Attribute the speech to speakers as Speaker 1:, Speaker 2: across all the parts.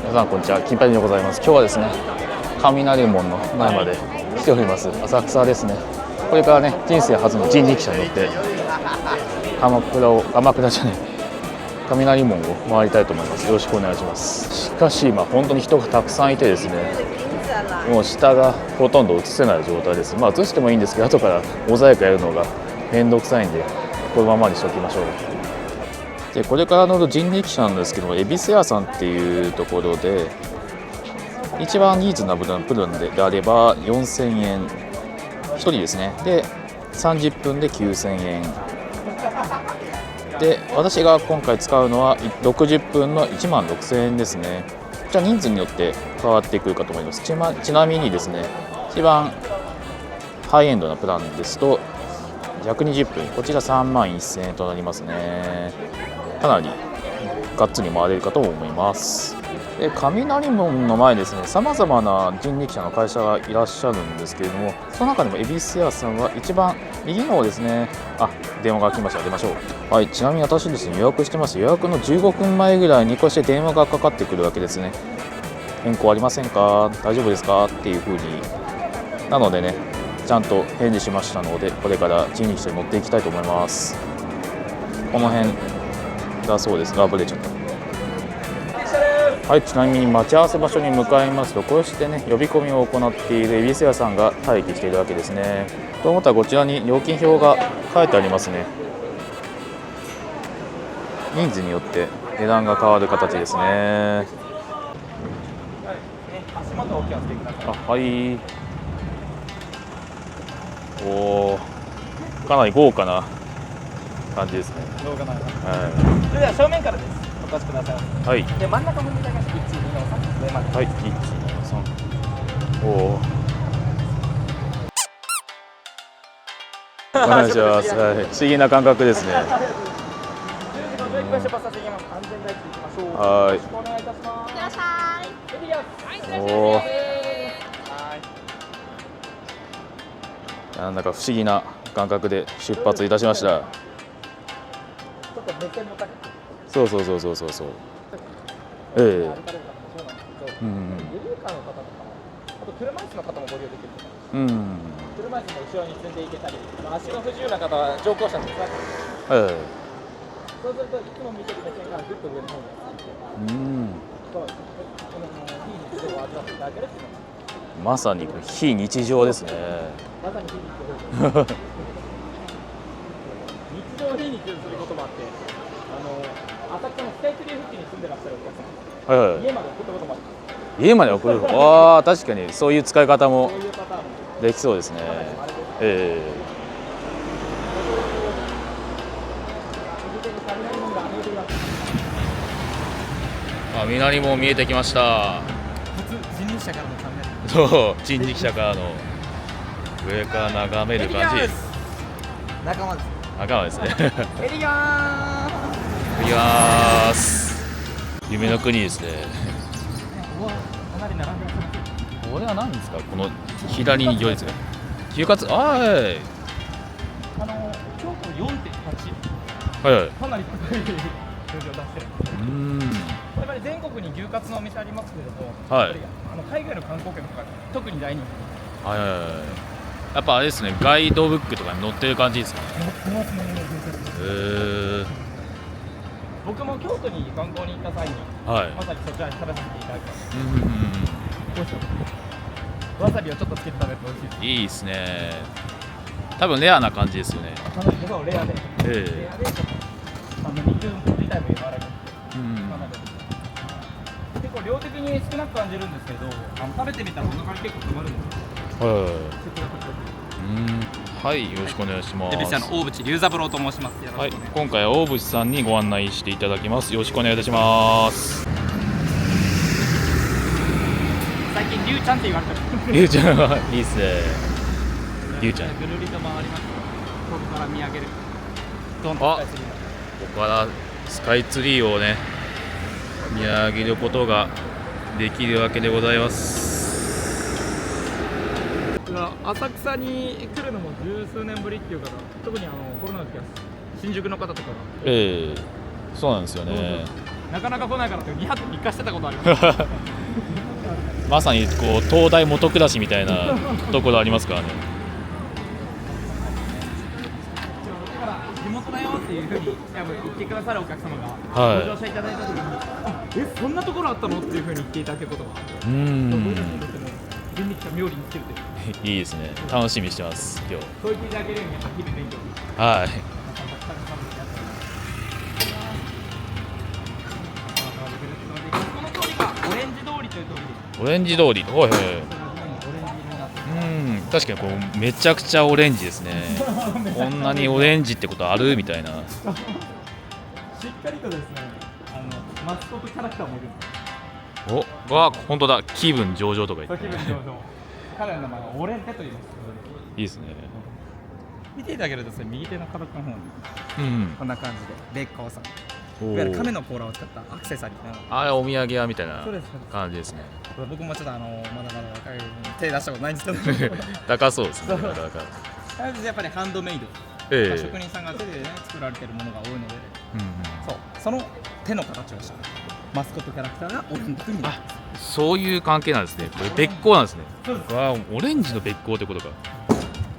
Speaker 1: 皆さんこんにちは、金八でございます。今日はですね、雷門の前まで来ております浅草ですね。これからね、人生初の人力車に乗って鎌倉じゃない雷門を回りたいと思います。よろしくお願いします。しかし今本当に人がたくさんいてですね、もう下がほとんど映せない状態です。映してもいいんですけど、後からモザイクやるのがめんどくさいんでこのままにしておきましょう。でこれから乗る人力車なんですけども、恵比寿屋さんっていうところで一番リーズナブルなプランであれば4000円1人ですね。で30分で9000円で、私が今回使うのは60分の1万6000円ですね。じゃあ人数によって変わってくるかと思います。ちなみにですね、一番ハイエンドなプランですと120分、こちら3万1000円となりますね。かなりがっつり回れるかと思います。で雷門の前ですね、さまざまな人力車の会社がいらっしゃるんですけれども、その中でも恵比寿屋さんは一番右の方ですね。電話が来ました。出ましょう。はい、ちなみに私ですね、予約してます。予約の15分前ぐらいにこうして電話がかかってくるわけですね。変更ありませんか、大丈夫ですかっていう風に。なのでね、ちゃんと返事しましたので、これから人力車に乗っていきたいと思います。この辺だそうですが、ブレちゃった。はい、ちなみに待ち合わせ場所に向かいますと、こうしてね、呼び込みを行っている恵比寿屋さんが待機しているわけですね。と思ったらこちらに料金表が書いてありますね。人数によって値段が変わる形ですね。はい。かなり豪華な感じですね。
Speaker 2: それでは正面からです。お越しください。
Speaker 1: はい。
Speaker 2: で真ん中踏み台が1、2の3上まで。
Speaker 1: はい。1、2、3。お願いします。はい、不思議な感覚ですね。はい。なんだか不思議な感覚で出発いたしました。そう。
Speaker 2: 車椅子の方もご利用できる。車椅子も後ろに積んでいけたり、足の不自由な方は乗降者の使い方。そうするといつも見てる目線からぐっと上の方に非日常を味わっていただけるっていうのが
Speaker 1: まさに非日常ですね。
Speaker 2: まさに非日常です。日常を非日常することもあって、浅草のスカイツリー付近に住んでらっしゃるお客さん、家まで送ったこともあります。
Speaker 1: 家まで送る。確かにそういう使い方もできそうですね。雷も見えてきました。
Speaker 2: 人力車からの雷。
Speaker 1: そう、人力車からの上から眺める感じ。
Speaker 2: 仲間です。
Speaker 1: 仲間ですね。
Speaker 2: エリガ
Speaker 1: ース。夢の国ですね。
Speaker 2: かなり並んでます。
Speaker 1: これは何ですか、この左に行列が。休活、
Speaker 2: 京都 4.8。かなり高い数字を出してるんです。やっぱり全国に牛カツのお店ありますけれども、海外の観光客とか特に大人気。
Speaker 1: やっぱあれですね、ガイドブックとかに載ってる感じですね。
Speaker 2: 僕も京都に観光に行った際に、まさにそちらに食べさせていただきました。わさびをちょっとつけて食べると美味しいです。
Speaker 1: いいですね。多分レアな感じですよね。
Speaker 2: かなりレアで、肉自体も柔らかくて、結構量的に少なく感じるんですけど、食べてみたらお腹に結構詰まるんですよ。
Speaker 1: はい、よろしくお願いします。
Speaker 2: 恵比寿屋の大渕龍三郎と申します。
Speaker 1: はい、今回は大渕さんにご案内していただきます。よろしくお願いいたします。
Speaker 2: 最近龍ちゃんって言われてる。
Speaker 1: 龍ちゃんはいいですね。龍ちゃん。
Speaker 2: ぐるりと回ります。ここから見上げる。
Speaker 1: ここからスカイツリーをね、見上げることができるわけでございます。
Speaker 2: 浅草に来るのも十数年ぶりっていう方、特にコロナの時は新宿の方とかが、
Speaker 1: そうなんですよね。
Speaker 2: なかなか来ないからって2泊3日してたことあります
Speaker 1: まさにこう東大元暮らしみたいなところありますからね。
Speaker 2: だから地元だよっていうふうに多分言ってくださるお客様が
Speaker 1: はい
Speaker 2: ご乗車いただいた時に、そんなところあったのっていうふうに言っていただけることが
Speaker 1: うーん
Speaker 2: 人力車冥利につけるという
Speaker 1: いいですね。楽しみにしてます今日。
Speaker 2: そう言っていただけるように日々勉強
Speaker 1: はい
Speaker 2: この通りがオレンジ通りという通りです。
Speaker 1: オレンジ通り、はいはいはい。
Speaker 2: オレンジ色になって
Speaker 1: 確かにこうめちゃくちゃオレンジですね。こんなにオレンジってことあるみたいな。
Speaker 2: しっかりとですね、マスコットキャラクターもいるんですよ。
Speaker 1: お、わ、本当だ。気分上々とか言って。
Speaker 2: 気分上々。彼の名前はオレンテと言います。
Speaker 1: いいですね。
Speaker 2: 見ていただけるとですね、右手の角っこの方にこんな感じでベッカーさん。いわゆる亀の甲羅を使ったアクセサリーなの。
Speaker 1: あれお土産屋みたいな
Speaker 2: そうです
Speaker 1: 感じですね。
Speaker 2: 僕もちょっとまだまだ若い手出したことないんですけど。
Speaker 1: 高そうですね。
Speaker 2: そう
Speaker 1: なかなか。
Speaker 2: やっぱりハンドメイド。
Speaker 1: ええ
Speaker 2: 職人さんが手でね作られているものが多いので、
Speaker 1: うん
Speaker 2: その手の形をしたマスコットキャラクターがオレンジという意味で
Speaker 1: そういう関係なんですね。これべっこうなんですね。
Speaker 2: そうです。
Speaker 1: わあ、オレンジのべっこうってことか。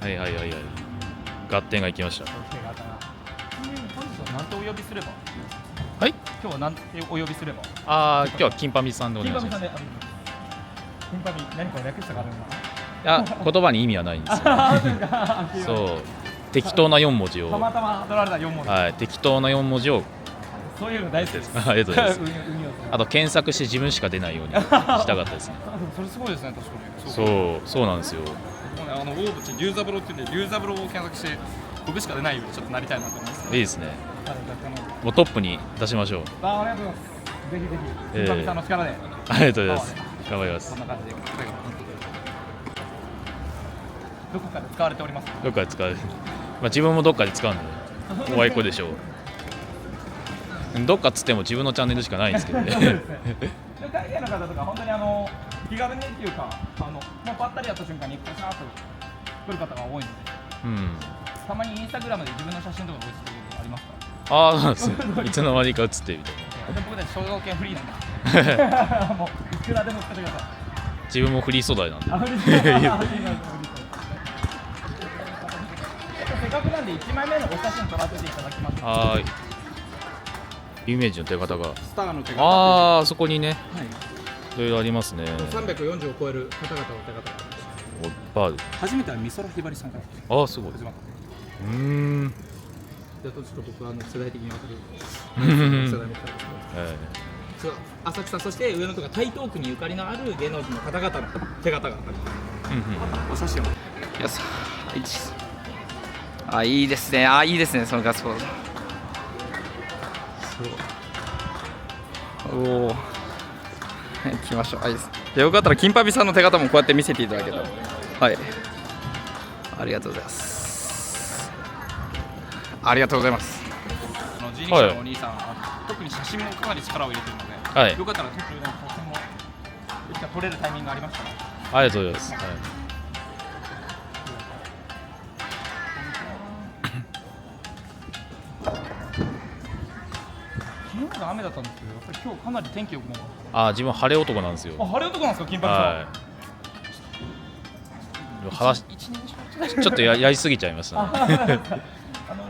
Speaker 1: はいはいはいはい。合点がいきました。
Speaker 2: 本日は何てお呼びすれば？
Speaker 1: はい。
Speaker 2: 今日は何てお呼びすれば？
Speaker 1: ああ、今日は金パミさんでお願いします。
Speaker 2: 金パミ何か略したかあるんだ。
Speaker 1: いや、言葉に意味はないんですよ。そう。適当な4文字を。
Speaker 2: たまたま取られた4文字。
Speaker 1: はい、適当な4文字を。
Speaker 2: そういうの大好きです。
Speaker 1: ありがとうございます。あと検索して自分しか出ないようにしたかったですね。
Speaker 2: それすごいですね、確かに。
Speaker 1: そうなんですよ。
Speaker 2: 大渕龍三郎って言って龍三郎を検索して僕しか出ないようにちょっとなりたいなと思います。
Speaker 1: いいですね。もうトップに出しましょう。
Speaker 2: ありがとうございます。ぜひぜひ、金パミさんの力で。
Speaker 1: ありがとうございます。頑張ります
Speaker 2: こん。な感じで、どこかで使われております。
Speaker 1: どっかで使う。まあ自分もどっかで使うんで、おあいこでしょう。どっかっつっても自分のチャンネルしかないんですけどね。
Speaker 2: 海外の方とか本当に気軽にっていうかもうばったりやった瞬間にパシャーっと来る方が多いので、たまにインスタグラムで自分の写真とかを写してることありますか？
Speaker 1: ああ、そうなんですね。いつの間にか映ってるみたいな。
Speaker 2: 僕たち肖像権フリーなんでもういくらでも使ってください。
Speaker 1: 自分もフリー素材なんで。
Speaker 2: せっかくなんで1枚目のお写真撮らせていただきます。
Speaker 1: はい。有名人の手形が。
Speaker 2: スターの手形。
Speaker 1: ああ、そこにね。
Speaker 2: はい。
Speaker 1: いろいろありますね。
Speaker 2: 340を超える方々の手形が。
Speaker 1: いっぱいある。
Speaker 2: 初めては美空ひばりさんから
Speaker 1: ああ、すごい。
Speaker 2: 始まった。
Speaker 1: じ
Speaker 2: ゃあちょっと僕は世代的に分かる
Speaker 1: うん
Speaker 2: 世代の方ですね。そう浅草、そして上のとか台東区にゆかりのある芸能人の方々の手形があります。お写真を。よし、いいですね。いいですね。そのガスコード。おお。行きましょう。いいです。よかったら金パビさんの手形もこうやって見せていただけたら。はい。ありがとうございます。ありがとうございます。人力車のお兄さん、特に写真もかなり力を入れているので、よかったら途中で写真もいつか撮れるタイミングがありましたら。
Speaker 1: ありがとうございます。
Speaker 2: 昨日が雨だったんですけど、やっぱり今日かなり天気良くなる。
Speaker 1: 自分晴れ男なんですよ。
Speaker 2: 晴れ男なんですか、金髪さん。
Speaker 1: ちょっとやりすぎちゃいましたね。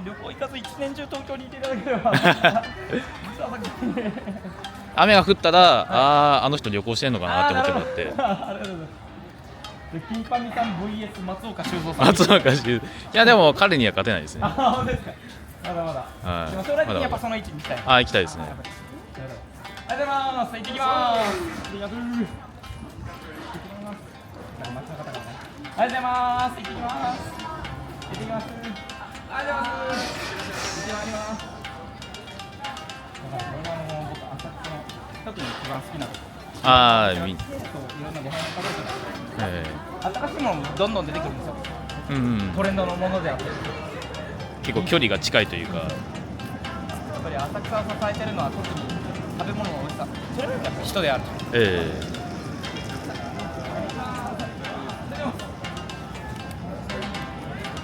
Speaker 2: 旅行行かず一年中東京にいていただければ。
Speaker 1: 雨が降ったら、あの人旅行してんのかなって思ってもらって。
Speaker 2: ありがとうございます。金パミさん VS 松岡修造さん。
Speaker 1: 松岡修。いやでも彼には勝てないですね。
Speaker 2: 本当ですか。まだまだ。でも将来的にやっぱその位置に行きたい。
Speaker 1: 行きたいですね。
Speaker 2: ありがとうございます。行ってきます。ありがとうございます。ありがとうございます。行ってきます。行ってきます。ありがとうございます。行ってまいります。だからこれは僕浅草の特に一番好きなとこ。いろんなご飯食べて新しいものもどんどん出てくるんですよ。トレンドのものであって。
Speaker 1: 結構距離が近いというか。
Speaker 2: やっぱり浅草を支えてるのは特に食べ物の美味しさ。それよりやっぱ人である。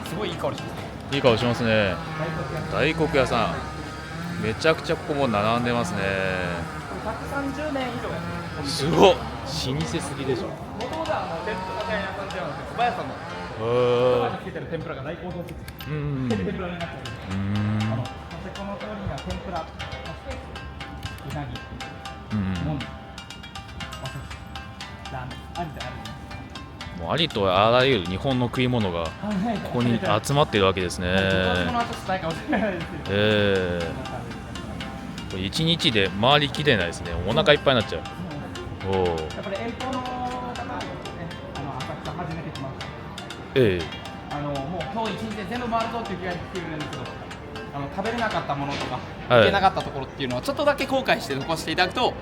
Speaker 2: すごいいい香りします。
Speaker 1: いい香りしますね。大黒屋さん。めちゃくちゃここも並んでますね。
Speaker 2: 130年以上やって
Speaker 1: すごっ、老舗すぎでしょ。
Speaker 2: もともとは天ぷら屋さんではなくて、蕎麦屋さんのつけてる天ぷらが大好物天ぷらになってる。そしてこの通りには天ぷら、そしてうなぎ、もみ、お寿司、ラーメン、ありとあり。
Speaker 1: もうありとあらゆる日本の食い物がここに集まっているわけですね。これ1日で回りきれないですね。お腹いっぱいになっちゃう。おお。やっぱり遠方の方ですね。浅草初めて来ました。もう今日1日で全部回るぞっていう気がしてるんですけど、食べれなかったものとか行けなかったところっていうのはちょっとだけ後悔して残していただくと、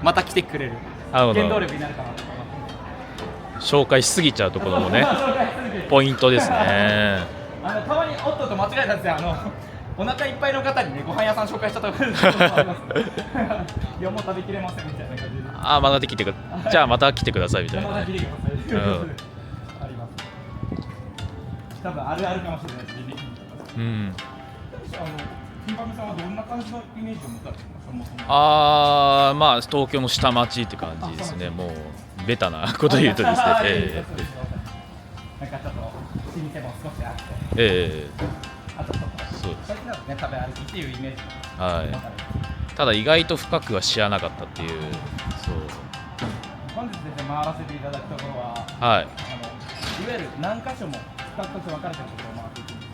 Speaker 1: また来てくれる原動力になるかなと。紹介しすぎちゃうところもねポイントですね。たまにおっとと間違えたんですよ。お腹いっぱいの方にね、ご飯屋さん紹介したところです。いやもう食べきれませんみたいな感じで。ああ、また来てくじゃあまた来てくださいみたいな。また来てください。あります。多分あるあるかもしれないです。金髪さんはどんな感じのイメージを持たれてますか？まあ東京の下町って感じですね。もうベタなこと言うとですね。なんかちょっと老舗も少しあって。あとちょっと最近だとね、食べ歩きっていうイメージ。ただ意外と深くは知らなかったっていう。そう。本日ですね、回らせていただくところは、いわゆる何箇所も区画として分かれてるところを回っていくんで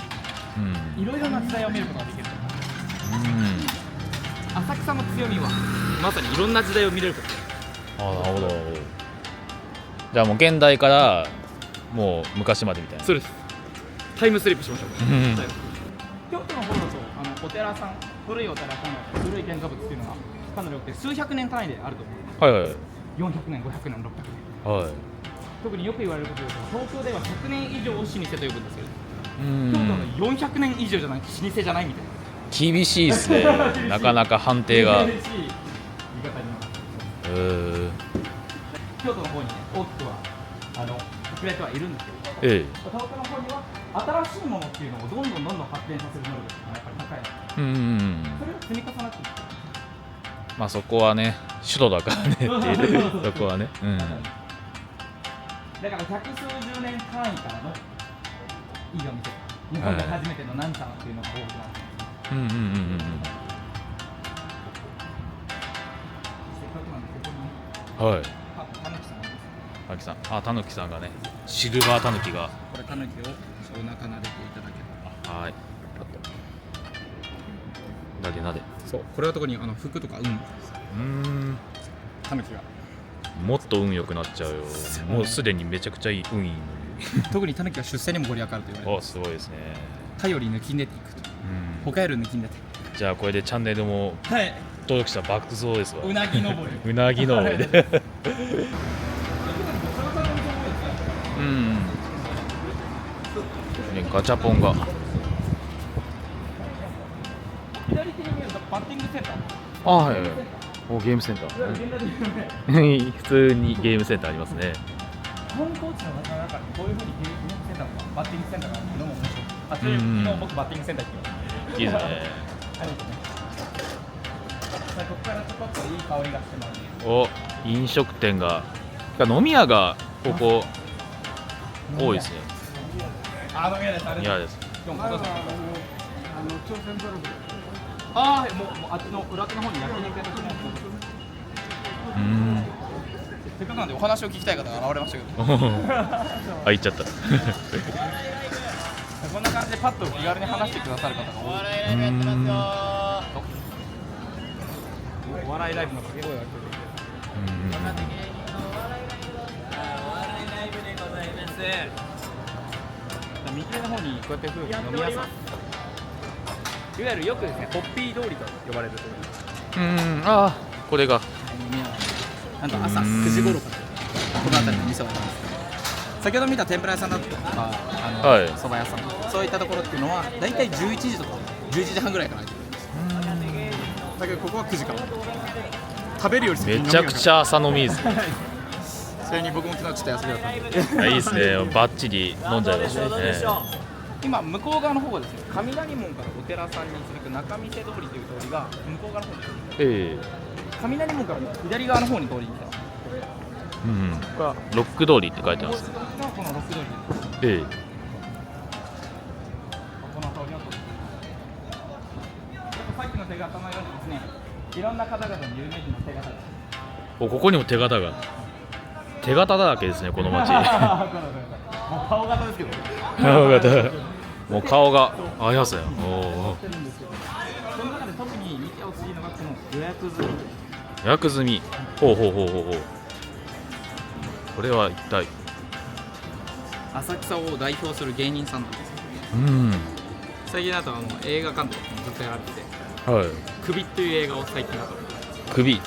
Speaker 1: す。いろいろな時代を見ることができる。浅草の強みはまさにいろんな時代を見れること。なるほど。じゃあもう現代からもう昔までみたいな。そうです。タイムスリップしましょう。京都の方だとお寺さん、古いお寺さんの古い建造物っていうのがかなり多くて、数百年単位であると思います。400年、500年、600年。特によく言われることですが、東京では100年以上を老舗と呼ぶんですけど、京都の400年以上じゃないと老舗じゃないみたいな。厳しいですね。なかなか判定が。京都の方にね、多くは触れてはいるんですけど、東京の方には新しいものっていうのをどんどん発展させる能力がやっぱり高い。それを積み重なっていく。まあそこはね、首都だからねっていうそこはね。だから百数十年単位からのいいお店、日本で初めてのなんちゃらっていうのが多くなって。たぬきさんがね、シルバーたぬきが。これたぬきをお腹撫でていただけたら。なで。そう、これは特に服とかたぬきが。もっと運良くなっちゃうよ。もうすでにめちゃくちゃいい運いいのに。特にたぬきは出世にもご利益あると言われます。すごいですね。頼り抜きんでていくと。他より抜きんでて。じゃあこれでチャンネルも登録者爆増ですわ。うなぎ登り。うなぎ登りで。ガチャポンが。左手に見るとバッティングセンター。ゲームセンター。普通にゲームセンターありますね。観光地の中にこういうふうにゲームセンターとかバッティングセンターがあるのも面白い。昨日僕バッティングセンター行きました。いいですね。ここからちょこっといい香りがしてます。飲食店が、飲み屋がここ多いですね。飲み屋です。飲み屋です。朝鮮ドラゴン。もうあっちの裏手の方に焼肉屋としてます。せっかくなんでお話を聞きたい方が現れましたけど。行っちゃった。こんな感じでパッと気軽に話してくださる方が多い。お笑いライブの掛け声が聞こえてきて。右手の方にこうやって風に飲み屋さん、いわゆるよくですね、ホッピー通りと呼ばれるところ。これがなんと朝9時頃からこの辺りの店はあります。先ほど見た天ぷら屋さんだとか蕎麦屋さん、そういったところっていうのはだいたい11時とか11時半ぐらいから開いてるんです。だけどここは9時から食べるよりめちゃくちゃ朝飲みです。それに僕も昨日ちょっと休みだったんでいいですね。バッチリ飲んじゃいましたね。
Speaker 2: 今向こう側の方がですね、雷門からお寺さんに続く仲見世通りという通りが向こう側の方に、雷門から左側の方に通りに来てます。
Speaker 1: うん、これはロック通りって書いてます。
Speaker 2: このロック通り
Speaker 1: ええ、
Speaker 2: この通りの通り。さっきの手形のようにですね、いろんな方々の有名人の手形が。
Speaker 1: ここにも手形が。手形だらけですね、この町。
Speaker 2: もう顔型ですけど。
Speaker 1: 顔型。もう顔がありますね。おお。
Speaker 2: その中で特に見てほしいのがこの予約済み。
Speaker 1: 予約済み。ほうほうほうほうほう。これは一体。
Speaker 2: 浅草を代表する芸人さんなんです。
Speaker 1: うん。
Speaker 2: 最近だと映画監督もずっとやられてて、
Speaker 1: はい。
Speaker 2: 首っていう映画を最近だと。
Speaker 1: 首。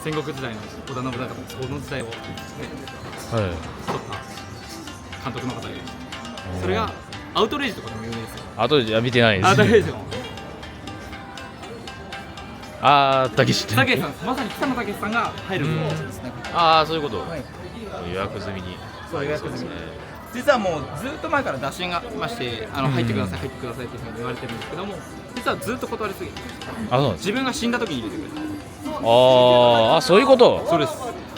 Speaker 2: 戦国時代の織田信長のその時代を、ね、
Speaker 1: はい。
Speaker 2: 撮った監督の方で、それがアウトレイジとかでも有名ですよ。
Speaker 1: あとで見てないです。
Speaker 2: アウトレイジも。
Speaker 1: ああ、たけし。
Speaker 2: たけしさん、まさに北野武さんが入る部分ですね。
Speaker 1: ああ、そういうこと。
Speaker 2: はい、
Speaker 1: 予約済みに。
Speaker 2: そう予約済み。実はもうずっと前から打診がまして入ってください、入ってくださいっていうふうに言われてるんですけども、実はずっと断りすぎて、
Speaker 1: あ、そうなんです。
Speaker 2: 自分が死んだ時に入れてくれた。
Speaker 1: ああ、そういうこと。
Speaker 2: そうです。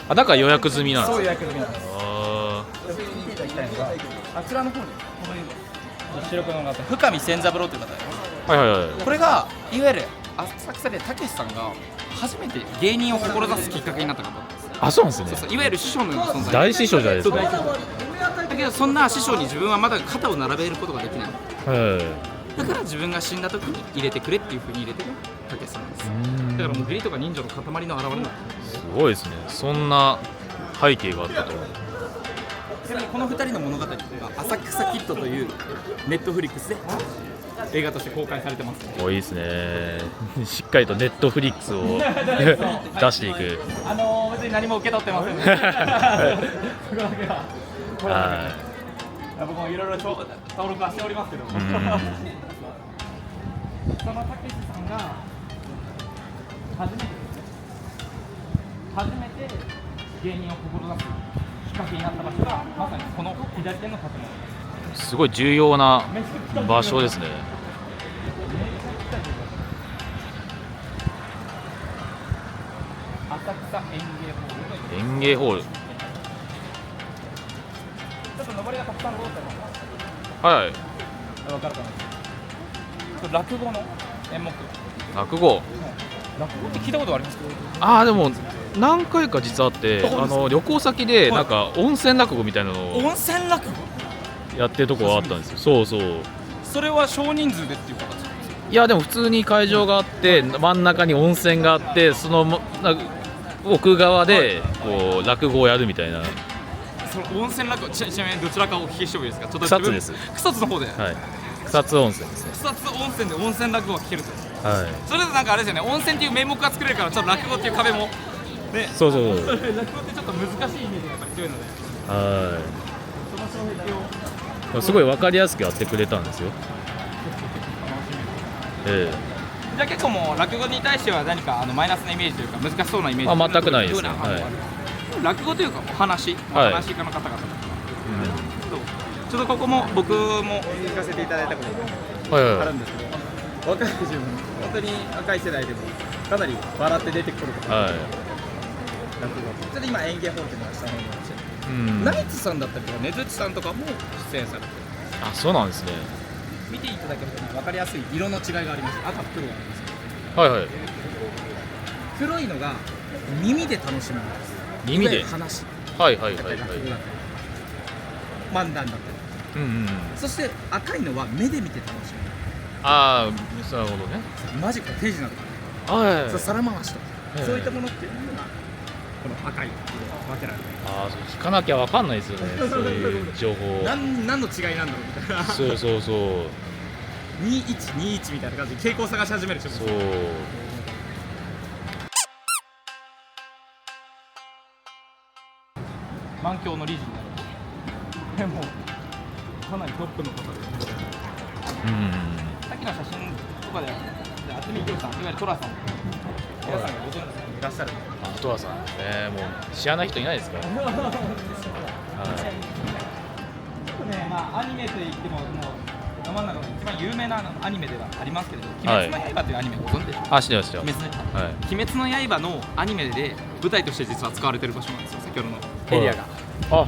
Speaker 1: あ、だから予約済みなんです。
Speaker 2: そう予約済みなんです。
Speaker 1: あ
Speaker 2: 見ていただきたいのが、あちらの方にこの白黒の方、深見千三郎という方です。
Speaker 1: あ。はいはいはい。
Speaker 2: これがいわゆる浅草でたけしさんが初めて芸人を志すきっかけになった方なんです。
Speaker 1: あ、そうなんですね。
Speaker 2: そうそう、いわゆる師匠のような存在。
Speaker 1: 大師匠じゃないですか。
Speaker 2: だけどそんな師匠に自分はまだ肩を並べることができない。
Speaker 1: はい。
Speaker 2: だから自分が死んだ時に入れてくれっていうふうに入れてるたけしさんなんです。だからもう義理とか人情の塊の表れなんです。
Speaker 1: すごいですね。そんな背景があったとは。
Speaker 2: ちなみにこの2人の物語が浅草キッドというネットフリックスで映画として公開されてます。
Speaker 1: いいですね。しっかりとネットフリックスを出していく。
Speaker 2: 別に何も受け取ってませんね。そこだけは。僕もいろいろ登録はしておりますけども。そのたけしさんが初めて芸人を志すきっかけになった場所がまさにこの左手の建物です。
Speaker 1: すごい重要な場所ですね。
Speaker 2: 浅草園芸ホール。
Speaker 1: 園芸ホール。
Speaker 2: ちょっと上りがたくさん通ってます。
Speaker 1: はい。
Speaker 2: わかるかな。落語の演目。
Speaker 1: 落語。
Speaker 2: 落語って聞いたことありますか？
Speaker 1: ああ、でも何回か実はあって、旅行先でなんか温泉落語みたいなのを
Speaker 2: 温泉落語
Speaker 1: やってるとこがあったんですよ。そうそう。
Speaker 2: それは少人数でっていう形なんですか？
Speaker 1: いやでも普通に会場があって真ん中に温泉があってその奥側でこう落語をやるみたいな。
Speaker 2: その温泉落語、ちなみにどちらかお聞きしてもいいですか？ちょっと
Speaker 1: 草津です。
Speaker 2: 草津の方で。
Speaker 1: はい。草津温泉ですね。
Speaker 2: 草津温泉で温泉落語が聞けると。
Speaker 1: はい。
Speaker 2: それでなんかあれですよね。温泉っていう名目が作れるからちょっと落語っていう壁もね。
Speaker 1: そうそう。
Speaker 2: 落語ってちょっと難しいイメージがやっぱり強いので。
Speaker 1: はい。
Speaker 2: その障壁を
Speaker 1: すごい分かりやすくやってくれたんですよ。
Speaker 2: じゃあ結構もう落語に対しては何かマイナスなイメージというか難しそうなイメージ
Speaker 1: 全くないですね。
Speaker 2: 落語というかお話、話し家の方々とか、ちょっとここも僕も行かせていただいたことがあるんですけど、若い自分、本当に若い世代でもかなり笑って出てくることがある落語。ちょっと今演芸ホールでもした方にしてナイツさんだったりとかねずっちさんとかも出演されて、
Speaker 1: あ、そうなんですね。
Speaker 2: 見ていただけると分かりやすい色の違いがあります。赤と黒がありますけど、
Speaker 1: はいはい。
Speaker 2: 黒いのが耳で楽しむんです。
Speaker 1: 耳で
Speaker 2: 話。
Speaker 1: はいはいはいはい。
Speaker 2: 漫談だったり。そして赤いのは目で見て楽しむ。
Speaker 1: ああ、なるほどね。
Speaker 2: マジック、手品とか、
Speaker 1: はい。
Speaker 2: 皿回しとか、そういったものっていうのがこの赤い色分けられる。
Speaker 1: ああ、聞かなきゃ分かんないですよね。そういう情報。
Speaker 2: 何の違いなんだろうみたいな。
Speaker 1: そうそうそう。
Speaker 2: 2121みたいな感じで傾向を探し始める人も。
Speaker 1: そう。
Speaker 2: 満響の理事になる。でもかなりトップの方で。さっきの写真とかで渥美清さん、いわゆるトラさん、皆さんがご存知いらっしゃる。
Speaker 1: トラさん、もう知らない人いないですから。
Speaker 2: ね、まあアニメといっても、もう世の中の一番有名なアニメではありますけれど、鬼滅の刃というアニメご存知でしょうか。
Speaker 1: あ、知ってます、知ってます。
Speaker 2: 鬼滅の刃のアニメで舞台として実は使われてる場所なんですよ、先ほどのエリアが。
Speaker 1: あ、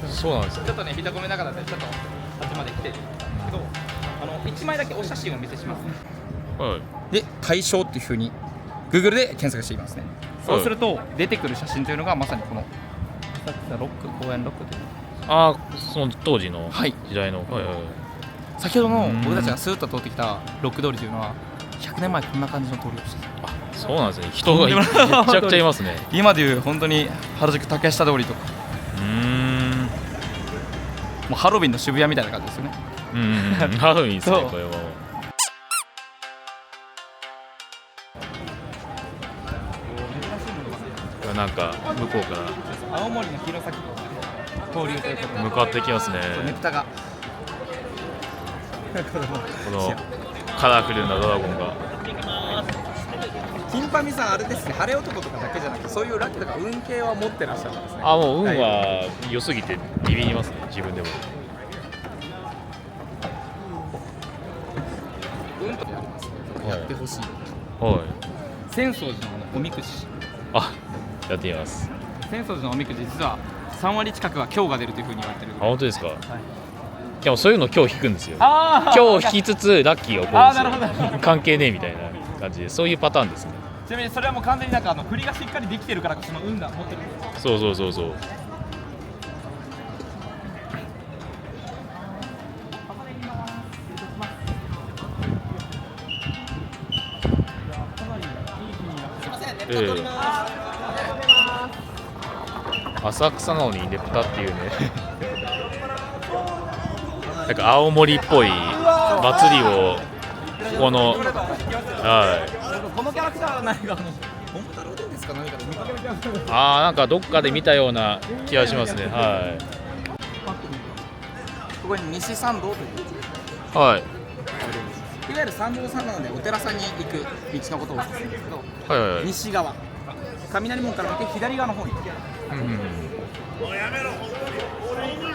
Speaker 1: そうなんですね。
Speaker 2: ちょっとね、ビタコメの中だったらちょっとあっちまで来てるんですけど、1枚だけお写真をお見せしますね。で、大正っていう風に Google で検索していきますね。そうすると出てくる写真というのがまさにこの浅草ロック公園ロックという。
Speaker 1: ああ、その当時の時代の。
Speaker 2: 先ほどの僕たちがスーッと通ってきたロック通りというのは100年前こんな感じの通りをしてた。
Speaker 1: あ、そうなんですね。人がめちゃくちゃいますね。
Speaker 2: 今でいう本当に原宿竹下通りとか、もうハロウィンの渋谷みたいな感じですよね。
Speaker 1: ハロウィンですね、これは。なんか向こうから
Speaker 2: 青森の弘前交流ということで
Speaker 1: 向かってきますね。
Speaker 2: ねぷたが
Speaker 1: このカラフルなドラゴンが。
Speaker 2: 金パミさん、あれですね、晴れ男とかだけじゃなくて、そういうラッキーとか運慶は持ってらっしゃるんですね。
Speaker 1: あ、もう運は良すぎてビビりますね、自分でも。
Speaker 2: 運とやりますね。やってほしい。
Speaker 1: はい。
Speaker 2: 浅草寺のおみくじ。
Speaker 1: あ、やってみます。
Speaker 2: 浅草寺のおみくじ、実は3割近くは今日が出るというふうに言われてる。
Speaker 1: あ、本当ですか。
Speaker 2: はい。
Speaker 1: でもそういうの今日引くんですよ。
Speaker 2: あ
Speaker 1: 今日引きつつラッキーが起こるんですよ。
Speaker 2: あー、なるほど。
Speaker 1: 関係ねえみたいな感じで、そういうパターンですね。
Speaker 2: ちなみにそれはもう完全になんか振りがしっかりできてるからこその運が持ってるんです。
Speaker 1: そうそうそうそう。浅草なのにねぷたっていうねなんか青森っぽい祭りをこの
Speaker 2: このキャラクターは何か桃太郎ですか、何かで見かけるキャラクター。
Speaker 1: なんかどっかで見たような気がしますね。はい
Speaker 2: ここに西参道という、
Speaker 1: はい
Speaker 2: いわゆる参道さんなのでお寺さんに行く道のことを指すんですけど、
Speaker 1: はいはい。
Speaker 2: 西側雷門から見て左側の方に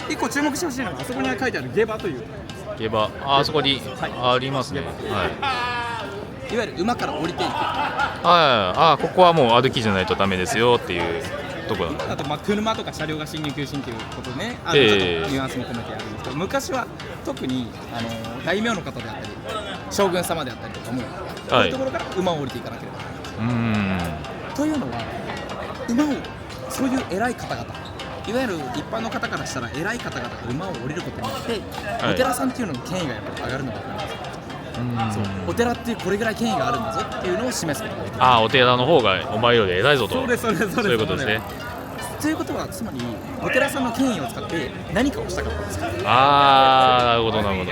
Speaker 2: 一個注目してほしいのが、あそこに書いてある下馬という、
Speaker 1: ゲバ、あそこにありますね。はい
Speaker 2: いわゆる馬から降りていく。
Speaker 1: ここはもう歩きじゃないとダメですよっていうところなんで。
Speaker 2: あとまあ車とか車両が進入禁止ということでね、ちょっとニュアンスも込めてやるんですけど、昔は特に大名の方であったり将軍様であったりとかも、こういうところから馬を降りていかなければならない。というのは、馬をそういう偉い方々、いわゆる一般の方からしたら偉い方々が馬を降りることによって、お寺さんっていうのの権威がやっぱり上がるのが分かります。そうお寺っていうこれぐらい権威があるんだぞっていうのを示すことができる。
Speaker 1: お寺の方がお前より偉いぞと。
Speaker 2: そうです
Speaker 1: そういうことですね。
Speaker 2: ということは、つまりお寺さんの権威を使って何かをしたかったんですか。
Speaker 1: なるほどなるほ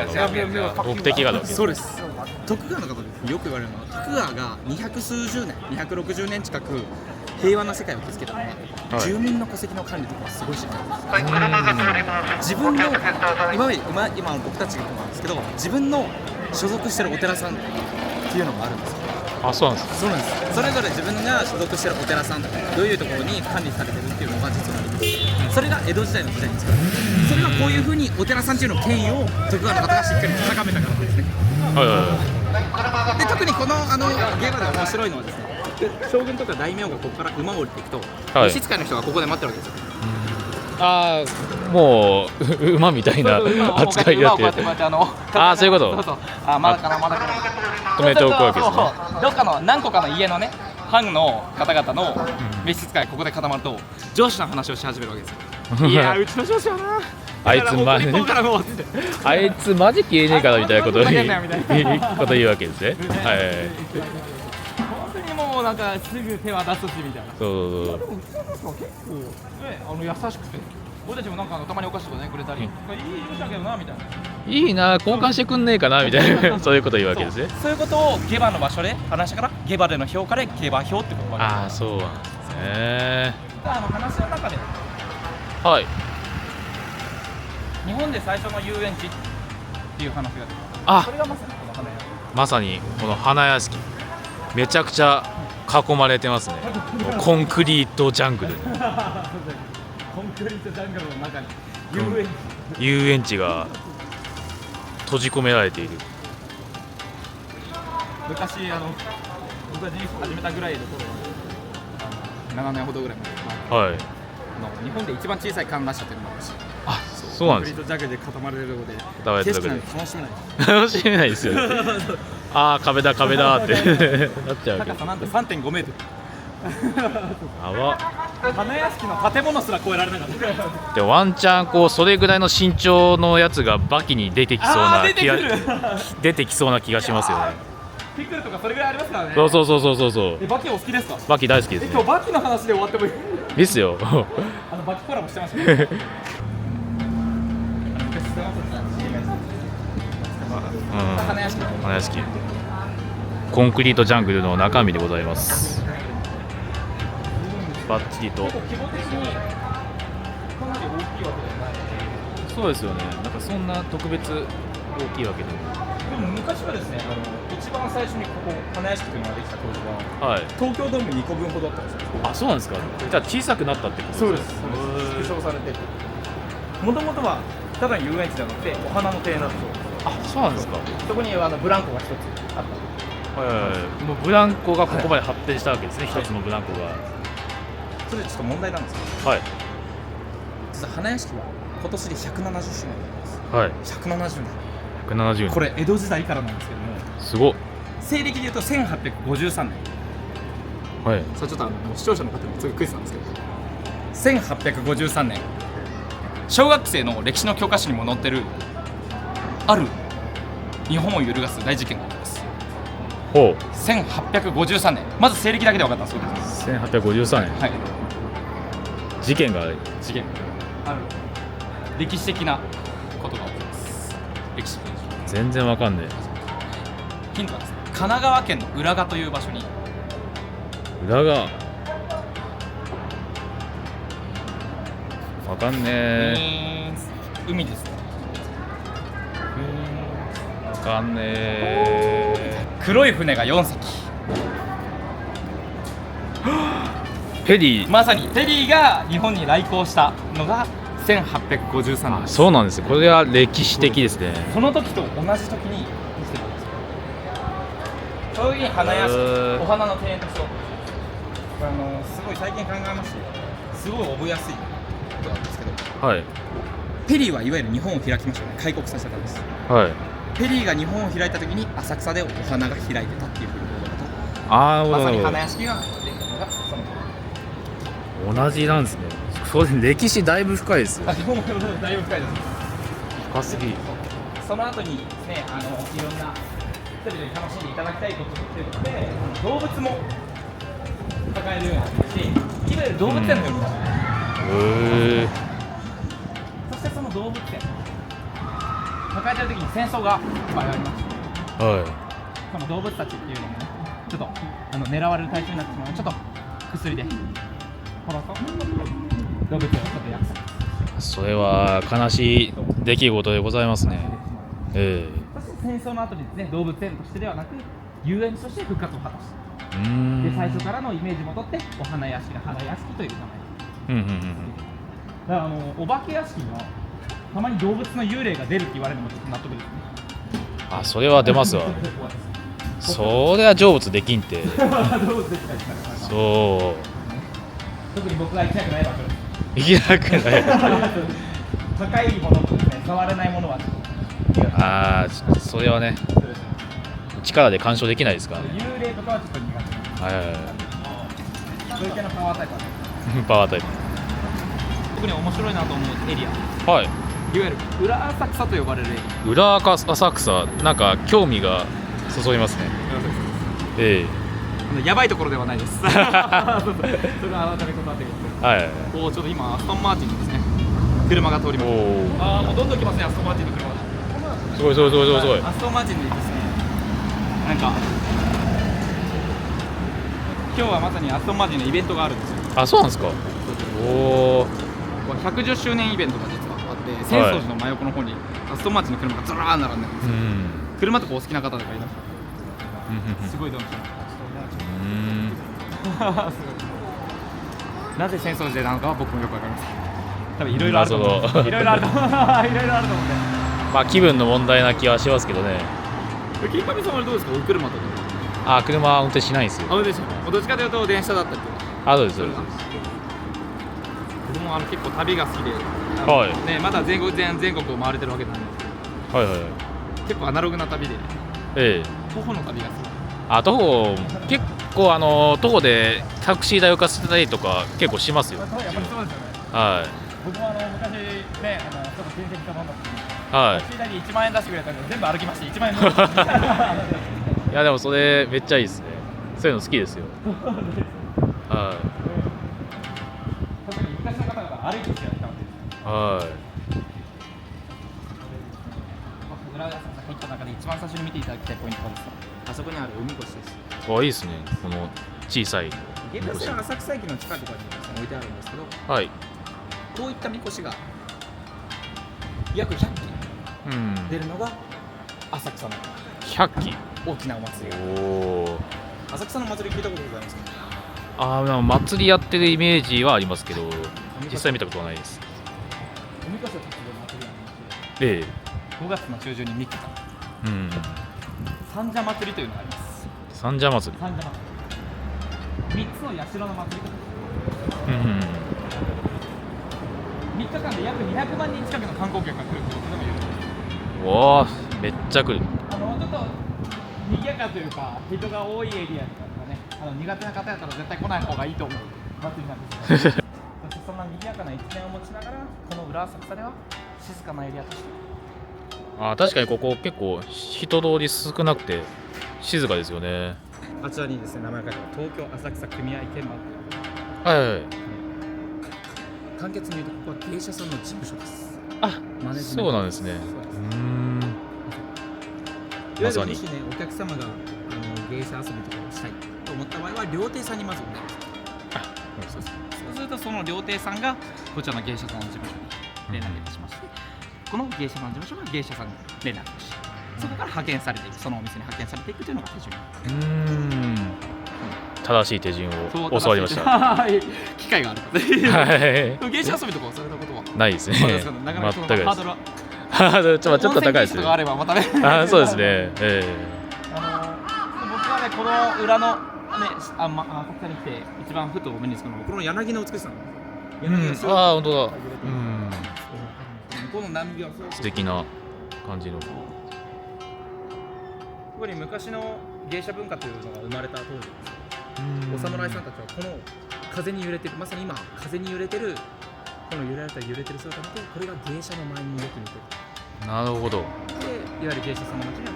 Speaker 1: ど。目的があるわけです。
Speaker 2: そうです。徳川の方ですよく言われるのは、徳川が200数十年260年近く平和な世界を築けたのは、住民の戸籍の管理とかはすごいしないんです。自分の今の僕たちが言うなんですけど、自分の所属してるお寺さんっていうのがあるんですよ。
Speaker 1: そうなんです。
Speaker 2: そうなんです。それぞれ自分が所属してるお寺さん、どういうところに管理されてるっていうのが実はあります。それが江戸時代の時代に作られた。それがこういうふうにお寺さんっていうの権威を徳川の方がしっかり高めたからなんですね。で、特にこのゲームで面白いのはですね、将軍とか大名がここから馬を降りていくと、召使いの人がここで待ってるわけですよ。
Speaker 1: もう馬みたいな扱いになってる。そういうこと。
Speaker 2: まだかな
Speaker 1: 止めておくわけですね。
Speaker 2: どっかの何個かの家のね、藩の方々の召使いここで固まると上司の話をし始めるわけですよ。いや、うちの上司はな、
Speaker 1: あいつマジ消えねえからみたいなことを言うわけですね。
Speaker 2: 本当にもうなんかすぐ手は出すしみたいな。
Speaker 1: そう。
Speaker 2: でもうちの上司は結構優しくて、俺たちもなんかたまにお菓子とかねくれたり、いい上司だけどなみたいな。
Speaker 1: いいな、交換してくんねえかなみたいなそういうことを言うわけですね。
Speaker 2: そういうことを下馬の場所で話したから、下馬での評価で下馬評ってことが
Speaker 1: そうなんですね。
Speaker 2: 話の中で、日本で最初の遊園地っていう話が出てた。それがまさにこの花屋。
Speaker 1: まさにこの花屋敷、めちゃくちゃ囲まれてますね。コンクリートジャングル。
Speaker 2: コンクリートジャングルの中に遊園地。
Speaker 1: 遊園地が閉じ込められている。
Speaker 2: 昔僕が人生始めたぐらいの頃7年ほどぐらい前
Speaker 1: はい。
Speaker 2: 日本で一番小さい観覧車っていうのもあるし、
Speaker 1: あ、そうなんです。
Speaker 2: コンクリートジャグで固まれるので
Speaker 1: 固まれるだけで
Speaker 2: 景色なんて楽しめない。
Speaker 1: 楽しめないですよね。ああ、壁だ壁だってなっちゃうけど。
Speaker 2: 高さなんと 3.5 メートル。
Speaker 1: やば。
Speaker 2: 花屋敷の建物すら越えられなかった。
Speaker 1: でもワンチャンこうそれぐらいの身長のやつがバキに出てきそうな気が出てきそうな気がしますよね。
Speaker 2: ピクルとかそれぐらいありますからね。
Speaker 1: そうそうそうそうそうそう。
Speaker 2: バキお好きですか？
Speaker 1: バキ大好きですね。
Speaker 2: 今日バキの話で終わってもいい？
Speaker 1: ですよ。
Speaker 2: バキコラボしてましたね。花屋敷。
Speaker 1: 花屋敷。コンクリートジャングルの中身でございます。バッチリと。
Speaker 2: 規模的にかなり大きいわけではない。
Speaker 1: そうですよね。なんかそんな特別大きいわけでも。
Speaker 2: でも昔はですね、一番最初にここ花屋敷というのができた当時は、
Speaker 1: はい。
Speaker 2: 東京ドーム2個分ほどあったんですよ。
Speaker 1: あ、そうなんですか。じゃあ小さくなったってこと
Speaker 2: そうです。
Speaker 1: ですか。
Speaker 2: 縮小されて、もともとはただ遊園地じゃなくてお花の庭園なんですよ。
Speaker 1: あ、そうなんですか。
Speaker 2: そこにブランコが一つあった。
Speaker 1: もうブランコがここまで発展したわけですね。一つのブランコが。
Speaker 2: それでちょっと問題なんですけど、
Speaker 1: はい。
Speaker 2: 実は花屋敷は今年で170周年になります。
Speaker 1: はい。
Speaker 2: 170年。
Speaker 1: 170年。
Speaker 2: これ江戸時代からなんですけども、
Speaker 1: すごっ。
Speaker 2: 西暦でいうと1853年。
Speaker 1: はい。
Speaker 2: それちょっともう視聴者の方にもすごいクイズなんですけど、1853年、小学生の歴史の教科書にも載ってるある日本を揺るがす大事件があります。
Speaker 1: ほう。
Speaker 2: 1853年、まず西暦だけで分かったそうです。
Speaker 1: 1853年。
Speaker 2: はい、
Speaker 1: 事件が
Speaker 2: 事件ある歴史的なことが起きます。歴史
Speaker 1: 全然わかんね
Speaker 2: ヒントはですね、神奈川県の浦賀という場所に
Speaker 1: え。裏がわかんねえ。
Speaker 2: 海ですね。
Speaker 1: わかんねえ。
Speaker 2: 黒い船が4隻、
Speaker 1: ペリー。
Speaker 2: まさにペリーが日本に来航したのが1853年です。
Speaker 1: そうなんですよ。これは歴史的ですね。
Speaker 2: その時と同じ時にできてるんですよ。そういう時に花屋敷、お花の庭園としてこれすごい最近考えまして、すごい覚えやすいことなんですけど、
Speaker 1: はい
Speaker 2: ペリーはいわゆる日本を開きましたよね。開国させたんです。
Speaker 1: はい。
Speaker 2: ペリーが日本を開いた時に浅草でお花が開いてたっていうふうに思うと、
Speaker 1: ああ、
Speaker 2: まさに
Speaker 1: なる
Speaker 2: 花屋敷ができたのがその時。
Speaker 1: 同じなんですね。そうですね。歴史だいぶ深いですよ。
Speaker 2: だいぶ深いです。
Speaker 1: 深すぎ。
Speaker 2: その後にですね、いろんな人々に楽しんでいただきたいことということで、動物も抱えるようになってきて、いわゆる動物園のようになる。
Speaker 1: へえ。
Speaker 2: そしてその動物園抱えてる時に戦争がいっぱいありまして、
Speaker 1: は
Speaker 2: その動物たちっていうのもね、ちょっと狙われる対象になってしまうので、ちょっと薬で殺そう動物園をちょっと約束。
Speaker 1: い。それは悲しい出来事でございますね。え
Speaker 2: そして戦争の後にですね、動物園としてではなく遊園地として復活を果たした。
Speaker 1: え。
Speaker 2: で最初からのイメージもとってお花屋敷が花屋敷という名前。
Speaker 1: うんうんうん。
Speaker 2: だからお化け屋敷にはたまに動物の幽霊が出るって言われるのもちょっと納得ですね。
Speaker 1: あ、それは出ますわ。それは成仏できんて。
Speaker 2: 動物できたりしたら
Speaker 1: そ
Speaker 2: 特に僕が行きたくない場所です。
Speaker 1: う。行きたくない。
Speaker 2: 高いものとですね、触れないものはちょっと
Speaker 1: ああ、それはね、力で干渉できないですからね。
Speaker 2: 幽霊とかはちょっと苦手。
Speaker 1: はいはいはい。
Speaker 2: そういう系のパワータイプはね。
Speaker 1: パワータイ
Speaker 2: 特に面白いなと思うエリア、いわ
Speaker 1: プ。はい。
Speaker 2: ゆる裏浅草と呼ばれるエリ
Speaker 1: 裏浅草、なんか興味がそそりますね。え
Speaker 2: ア。やばいところではないです。それは改め断ってください。
Speaker 1: はい。
Speaker 2: おお、ちょっと今アストンマーティンのですね、車が通ります。
Speaker 1: おお。
Speaker 2: ああ、もうどんどん来ますね、アストンマーティンの車が。
Speaker 1: すごいすごいすごいすごいすごい。
Speaker 2: アストンマーティンでですね、なんか今日はまさにアストンマーティンのイベントがあるんですよ。
Speaker 1: あ、そうなんですか。おお。
Speaker 2: これ110周年イベントが実はあって、浅草寺の真横の方にアストンマーティンの車がずらー並んでるんですよ。
Speaker 1: うん。
Speaker 2: 車とかお好きな方とかいらっしゃる。すごいドンキなぜ浅草寺なのかは僕もよくわかりません。多分いろいろあると思う。いろいろあると思う。いろいろあると思うんで。
Speaker 1: まあ気分の問題な気はしますけどね。
Speaker 2: 金上さんはどうですか、お車とか。
Speaker 1: あ、車は運転しないんですよ。
Speaker 2: あ、でしょ。どっちかというと電車だったりとか。
Speaker 1: あ、そうですそうです。
Speaker 2: 僕も結構旅が好きで、
Speaker 1: はい
Speaker 2: ね、まだ全国を回れてるわけなんですけど、
Speaker 1: はいはいはい。
Speaker 2: 結構アナログな旅で、
Speaker 1: ええ。
Speaker 2: 徒歩の旅が好き。
Speaker 1: あ、徒歩結構徒歩でタクシー代を貸せたりとか結構しますよ。
Speaker 2: やっぱりそうですよね。
Speaker 1: はい。
Speaker 2: 僕も昔ね、ちょっと親戚と飲んだ時に、
Speaker 1: はい
Speaker 2: タクシー代に1万円出してくれたんで全部歩きまして1万円飲んだ。
Speaker 1: いやでもそれめっちゃいいですね。そういうの好きですよ。は
Speaker 2: 特に昔の方々歩いてきてやったんで。
Speaker 1: い。は
Speaker 2: 浦和さんが入った中で一番最初に見ていただきたいポイントはですね、あそこにあるおみこしです。
Speaker 1: い。あ、いいですね。この小さい。
Speaker 2: 現在線浅草駅の近くに置いてあるんですけど、
Speaker 1: はい。
Speaker 2: こういったみこしが約100基
Speaker 1: うん。
Speaker 2: 出るのが浅草の
Speaker 1: 100機。
Speaker 2: 大きなお祭り。
Speaker 1: おお。
Speaker 2: 浅草の祭り聞いたことございますか？
Speaker 1: ああ、祭りやってるイメージはありますけど、実際見たことはないです。
Speaker 2: おみこしを担ぐ祭りなん
Speaker 1: ええ。
Speaker 2: ですけど、5月の中旬に3日間、
Speaker 1: うん。
Speaker 2: 三社祭りというのがあります。
Speaker 1: 三社祭り。
Speaker 2: 三社祭り。3つの社の祭り。
Speaker 1: うん。
Speaker 2: 3日間で約200万人近くの観光客が来るということでも言う。
Speaker 1: おお、めっちゃ来る。
Speaker 2: ちょっと賑やかというか人が多いエリアとかね、苦手な方やったら絶対来ない方がいいと思う祭りなんですけどそしてそんな賑やかな一面を持ちながら、この裏浅草では静かなエリアとして、
Speaker 1: あ、確かにここ結構人通り少なくて静かですよね。
Speaker 2: あちらにですね、名前が書いてある東京浅草組合鍵盤。
Speaker 1: はいはいはい。
Speaker 2: 簡潔に言うと、ここは芸者さんの事務所です。
Speaker 1: あ、
Speaker 2: マネジメント
Speaker 1: そうなんですね。
Speaker 2: いわゆ
Speaker 1: まさに
Speaker 2: るもしね、お客様が芸者遊びとかをしたいと思った場合は料亭さんにまずお願いします。そうするとその料亭さんがこちらの芸者さんの事務所に連絡いたしまして、この芸者さんの事務所が芸者さんに連絡をし、そこから派遣されていく、そのお店に派遣されていくというのが手順。
Speaker 1: 正しい手順を教わりました。
Speaker 2: はい、機会があるので。
Speaker 1: はい。
Speaker 2: 芸者遊びとかをされたことは
Speaker 1: ないですね。
Speaker 2: なかなかその
Speaker 1: 全くです。
Speaker 2: ハードルは
Speaker 1: ハードルちょっと高いですね。
Speaker 2: 温泉ゲートがあればまたね。
Speaker 1: あ、そうですね。
Speaker 2: 僕はね、この裏のね、こちらに来て一番ふと目につくのがこの柳の美しさなんです。
Speaker 1: ああ、本当だ。
Speaker 2: この波が
Speaker 1: 素敵な感じの。
Speaker 2: やっぱり昔の芸者文化というのが生まれた当時です。お侍さんたちはこの風に揺れてる、まさに今風に揺れてる、この揺れてる姿を見て、これが芸者の前によく似てる。
Speaker 1: なるほど。
Speaker 2: で、いわゆる芸者さんの街には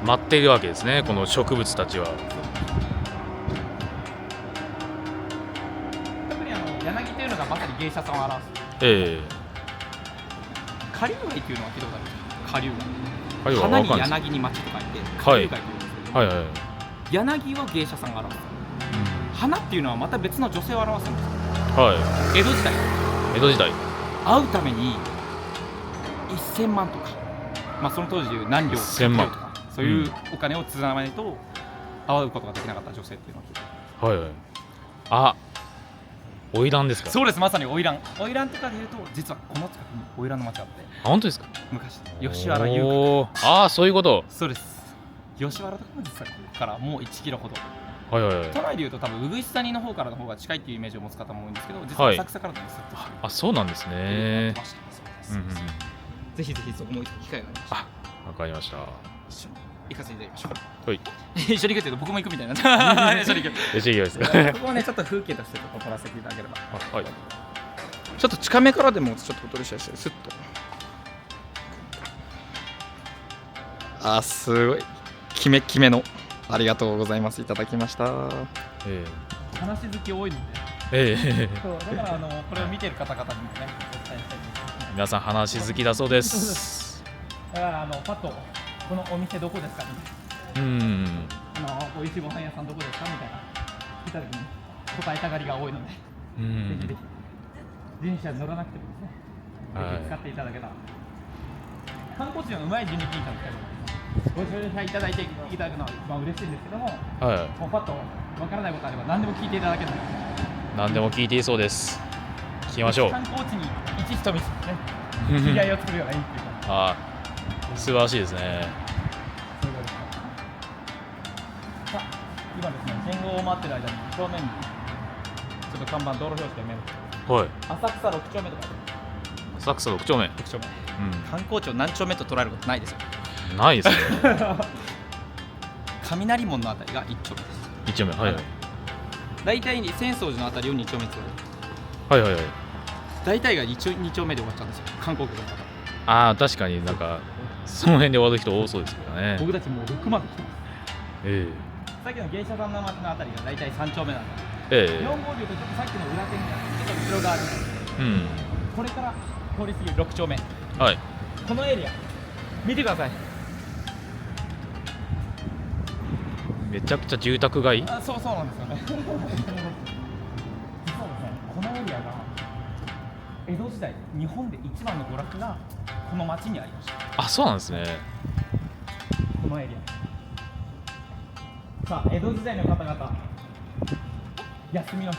Speaker 1: 待っているわけですね、この植物たちは。
Speaker 2: 特に柳というのがまさに芸者さんを表す。下流街というのは聞いたことありますか？下流街。花に柳に町と書いて下流街というんですけど、柳は芸者さんが表す。花っていうのはまた別の女性を表すんですよ。江戸時代。会うために1000万とか、その当時でいう何両1000万とか、そういうお金をつながないと会うことができなかった女性っていうのを聞いてます。
Speaker 1: あ、花魁ですか？
Speaker 2: そうです、まさに花魁。花魁とかでいうと、実はこの近くに花魁の町があって。
Speaker 1: あ、本当ですか？
Speaker 2: 昔、吉原遊郭。
Speaker 1: ああ、そういうこと。
Speaker 2: そうです。吉原とかも実はここからもう1キロほど。都内でいうと多分鶯谷の方からの方が近いっていうイメージを持つ方も多いんですけど、実は浅草からのです。
Speaker 1: あ、そうなんですね。
Speaker 2: ぜひぜひそこも機会がありました。
Speaker 1: わかりました。
Speaker 2: 一緒に行かせていただきましょう。
Speaker 1: はい。
Speaker 2: 一緒に行くって言うと僕も行くみたいな。一緒に行く。
Speaker 1: 一緒に行きますか。
Speaker 2: ここはね、ちょっと風景として撮らせていただければ。ちょっと近めからでもちょっとお撮りしたいです。スッと。あ、すごい。キメキメの。ありがとうございます。いただきました。話好き多いので。そうだからこれを見てる方々にもね、お伝えしたいです。
Speaker 1: 皆さん話好きだそうです。
Speaker 2: だからパッとこのお店どこですかみたいな。美味しいご飯屋さんどこですかみたいな。聞いた時に答えたがりが多いので、ぜひぜひ人力車に乗らなくてもですね、ぜひ使っていただけたら。観光地のうまい人力車を使います。ご紹介いただいていただくのは一番嬉しいんですけども、もうパッとわからないことあれば何でも聞いていただけるので。
Speaker 1: 何でも聞いていいそうです。きましょう。
Speaker 2: 観光地に一人見せてね、知り合いを作るような意味っていうか。
Speaker 1: ああ、素晴らしいですね。
Speaker 2: そういうことですね。さあ、今ですね、信号を待ってる間に正面にちょっと看板、道路標識を見ます。
Speaker 1: はい。
Speaker 2: 浅草6丁目とか
Speaker 1: 浅草6丁目。
Speaker 2: 6丁目。
Speaker 1: う
Speaker 2: 観光地を何丁目と捉えることないですよ。
Speaker 1: ん。ないですね。
Speaker 2: 雷門のあたりが1丁目です。
Speaker 1: 1丁目。はいはい。
Speaker 2: 大体に浅草寺のあたりを2丁目と捉える。
Speaker 1: はいはいはい。
Speaker 2: 大体が2丁目で終わっちゃうんですよ、観光客の方。
Speaker 1: ああ、確かになんかその辺で終わる人多そうですけどね。
Speaker 2: 僕たちもう6まで来てます。
Speaker 1: え
Speaker 2: さっきの芸者さんの町のあたりが大体3丁目なんで、
Speaker 1: ええ
Speaker 2: 4号流とちょっとさっきの裏手にちょっと後ろ側に、
Speaker 1: えうん。
Speaker 2: これから通り過ぎる6丁目、
Speaker 1: はい。
Speaker 2: このエリア見てください。
Speaker 1: めちゃくちゃ住宅街。
Speaker 2: そうなんですよね。実はですね、このエリアが江戸時代日本で一番の娯楽がこの町にありました。
Speaker 1: あ、そうなんですね。
Speaker 2: このエリア。さあ、江戸時代の方々、休みの日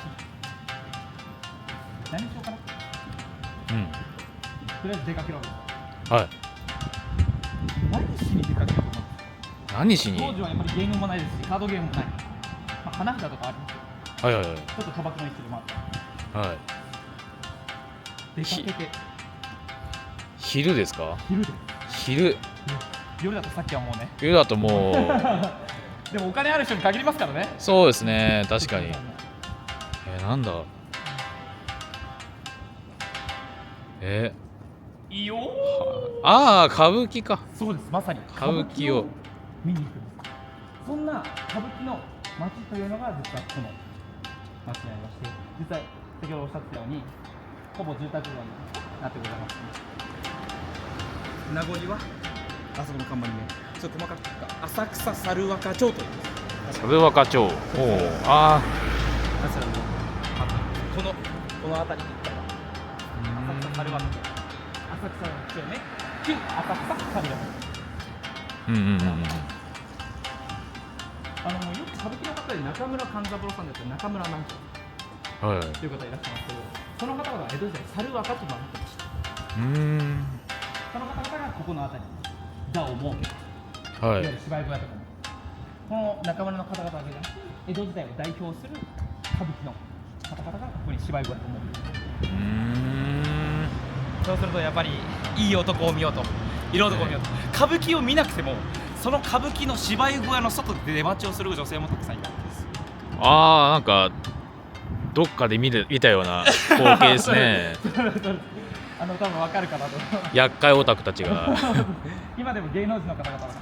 Speaker 2: 何しようかな。
Speaker 1: うん。
Speaker 2: とりあえず出かけるわけです。
Speaker 1: はい。
Speaker 2: 何しに出かけると思う。
Speaker 1: 何しに。
Speaker 2: 当時はやっぱりゲームもないですし、カードゲームもない。まあ、花札とかありますけど、
Speaker 1: はいはいはい。
Speaker 2: ちょっと賭博の一種もあって
Speaker 1: はい。
Speaker 2: 出かけて
Speaker 1: 昼ですか。
Speaker 2: 昼で、
Speaker 1: 昼。
Speaker 2: 夜だとさっきはもうね、
Speaker 1: 夜だともう
Speaker 2: でもお金ある人に限りますからね。
Speaker 1: そうですね、確かに。なんだ。
Speaker 2: いいよ。
Speaker 1: ああ、歌舞伎か。
Speaker 2: そうです、まさに
Speaker 1: 歌舞伎を
Speaker 2: 見に行くんです。そんな歌舞伎の街というのが実はこの街にありまして、実際先ほどおっしゃってたようにほぼ住宅街になってございます。名残はあそこの看板にね、ちょっと細かく書くか、浅草猿若町という
Speaker 1: 猿若町。おお、ああ。
Speaker 2: この辺りに行ったら浅草猿若町、浅草の町ね、旧浅草猿若町。
Speaker 1: うんうんうんうん。
Speaker 2: もうよく歌舞伎の方で中村勘三郎さんですよ、中村なんと
Speaker 1: はい。
Speaker 2: という方いらっしゃいますけど、その方々は江戸時代猿若と名乗ってました。その方々がここの辺りに座を設けて、
Speaker 1: はい
Speaker 2: わゆる芝居小屋とかも、この中村の方々だけじゃなくて江戸時代を代表する歌舞伎の方々がここに芝居小屋と思っている。そうするとやっぱりいい男を見ようと、色男を見ようと、歌舞伎を見なくてもその歌舞伎の芝居小屋の外で出待ちをする女性もたくさんいたんです。
Speaker 1: ああ、なんかどっかで見たような光景ですね。
Speaker 2: 多分わかるかなと。
Speaker 1: 厄介オタクたちが
Speaker 2: 今でも芸能人の方々は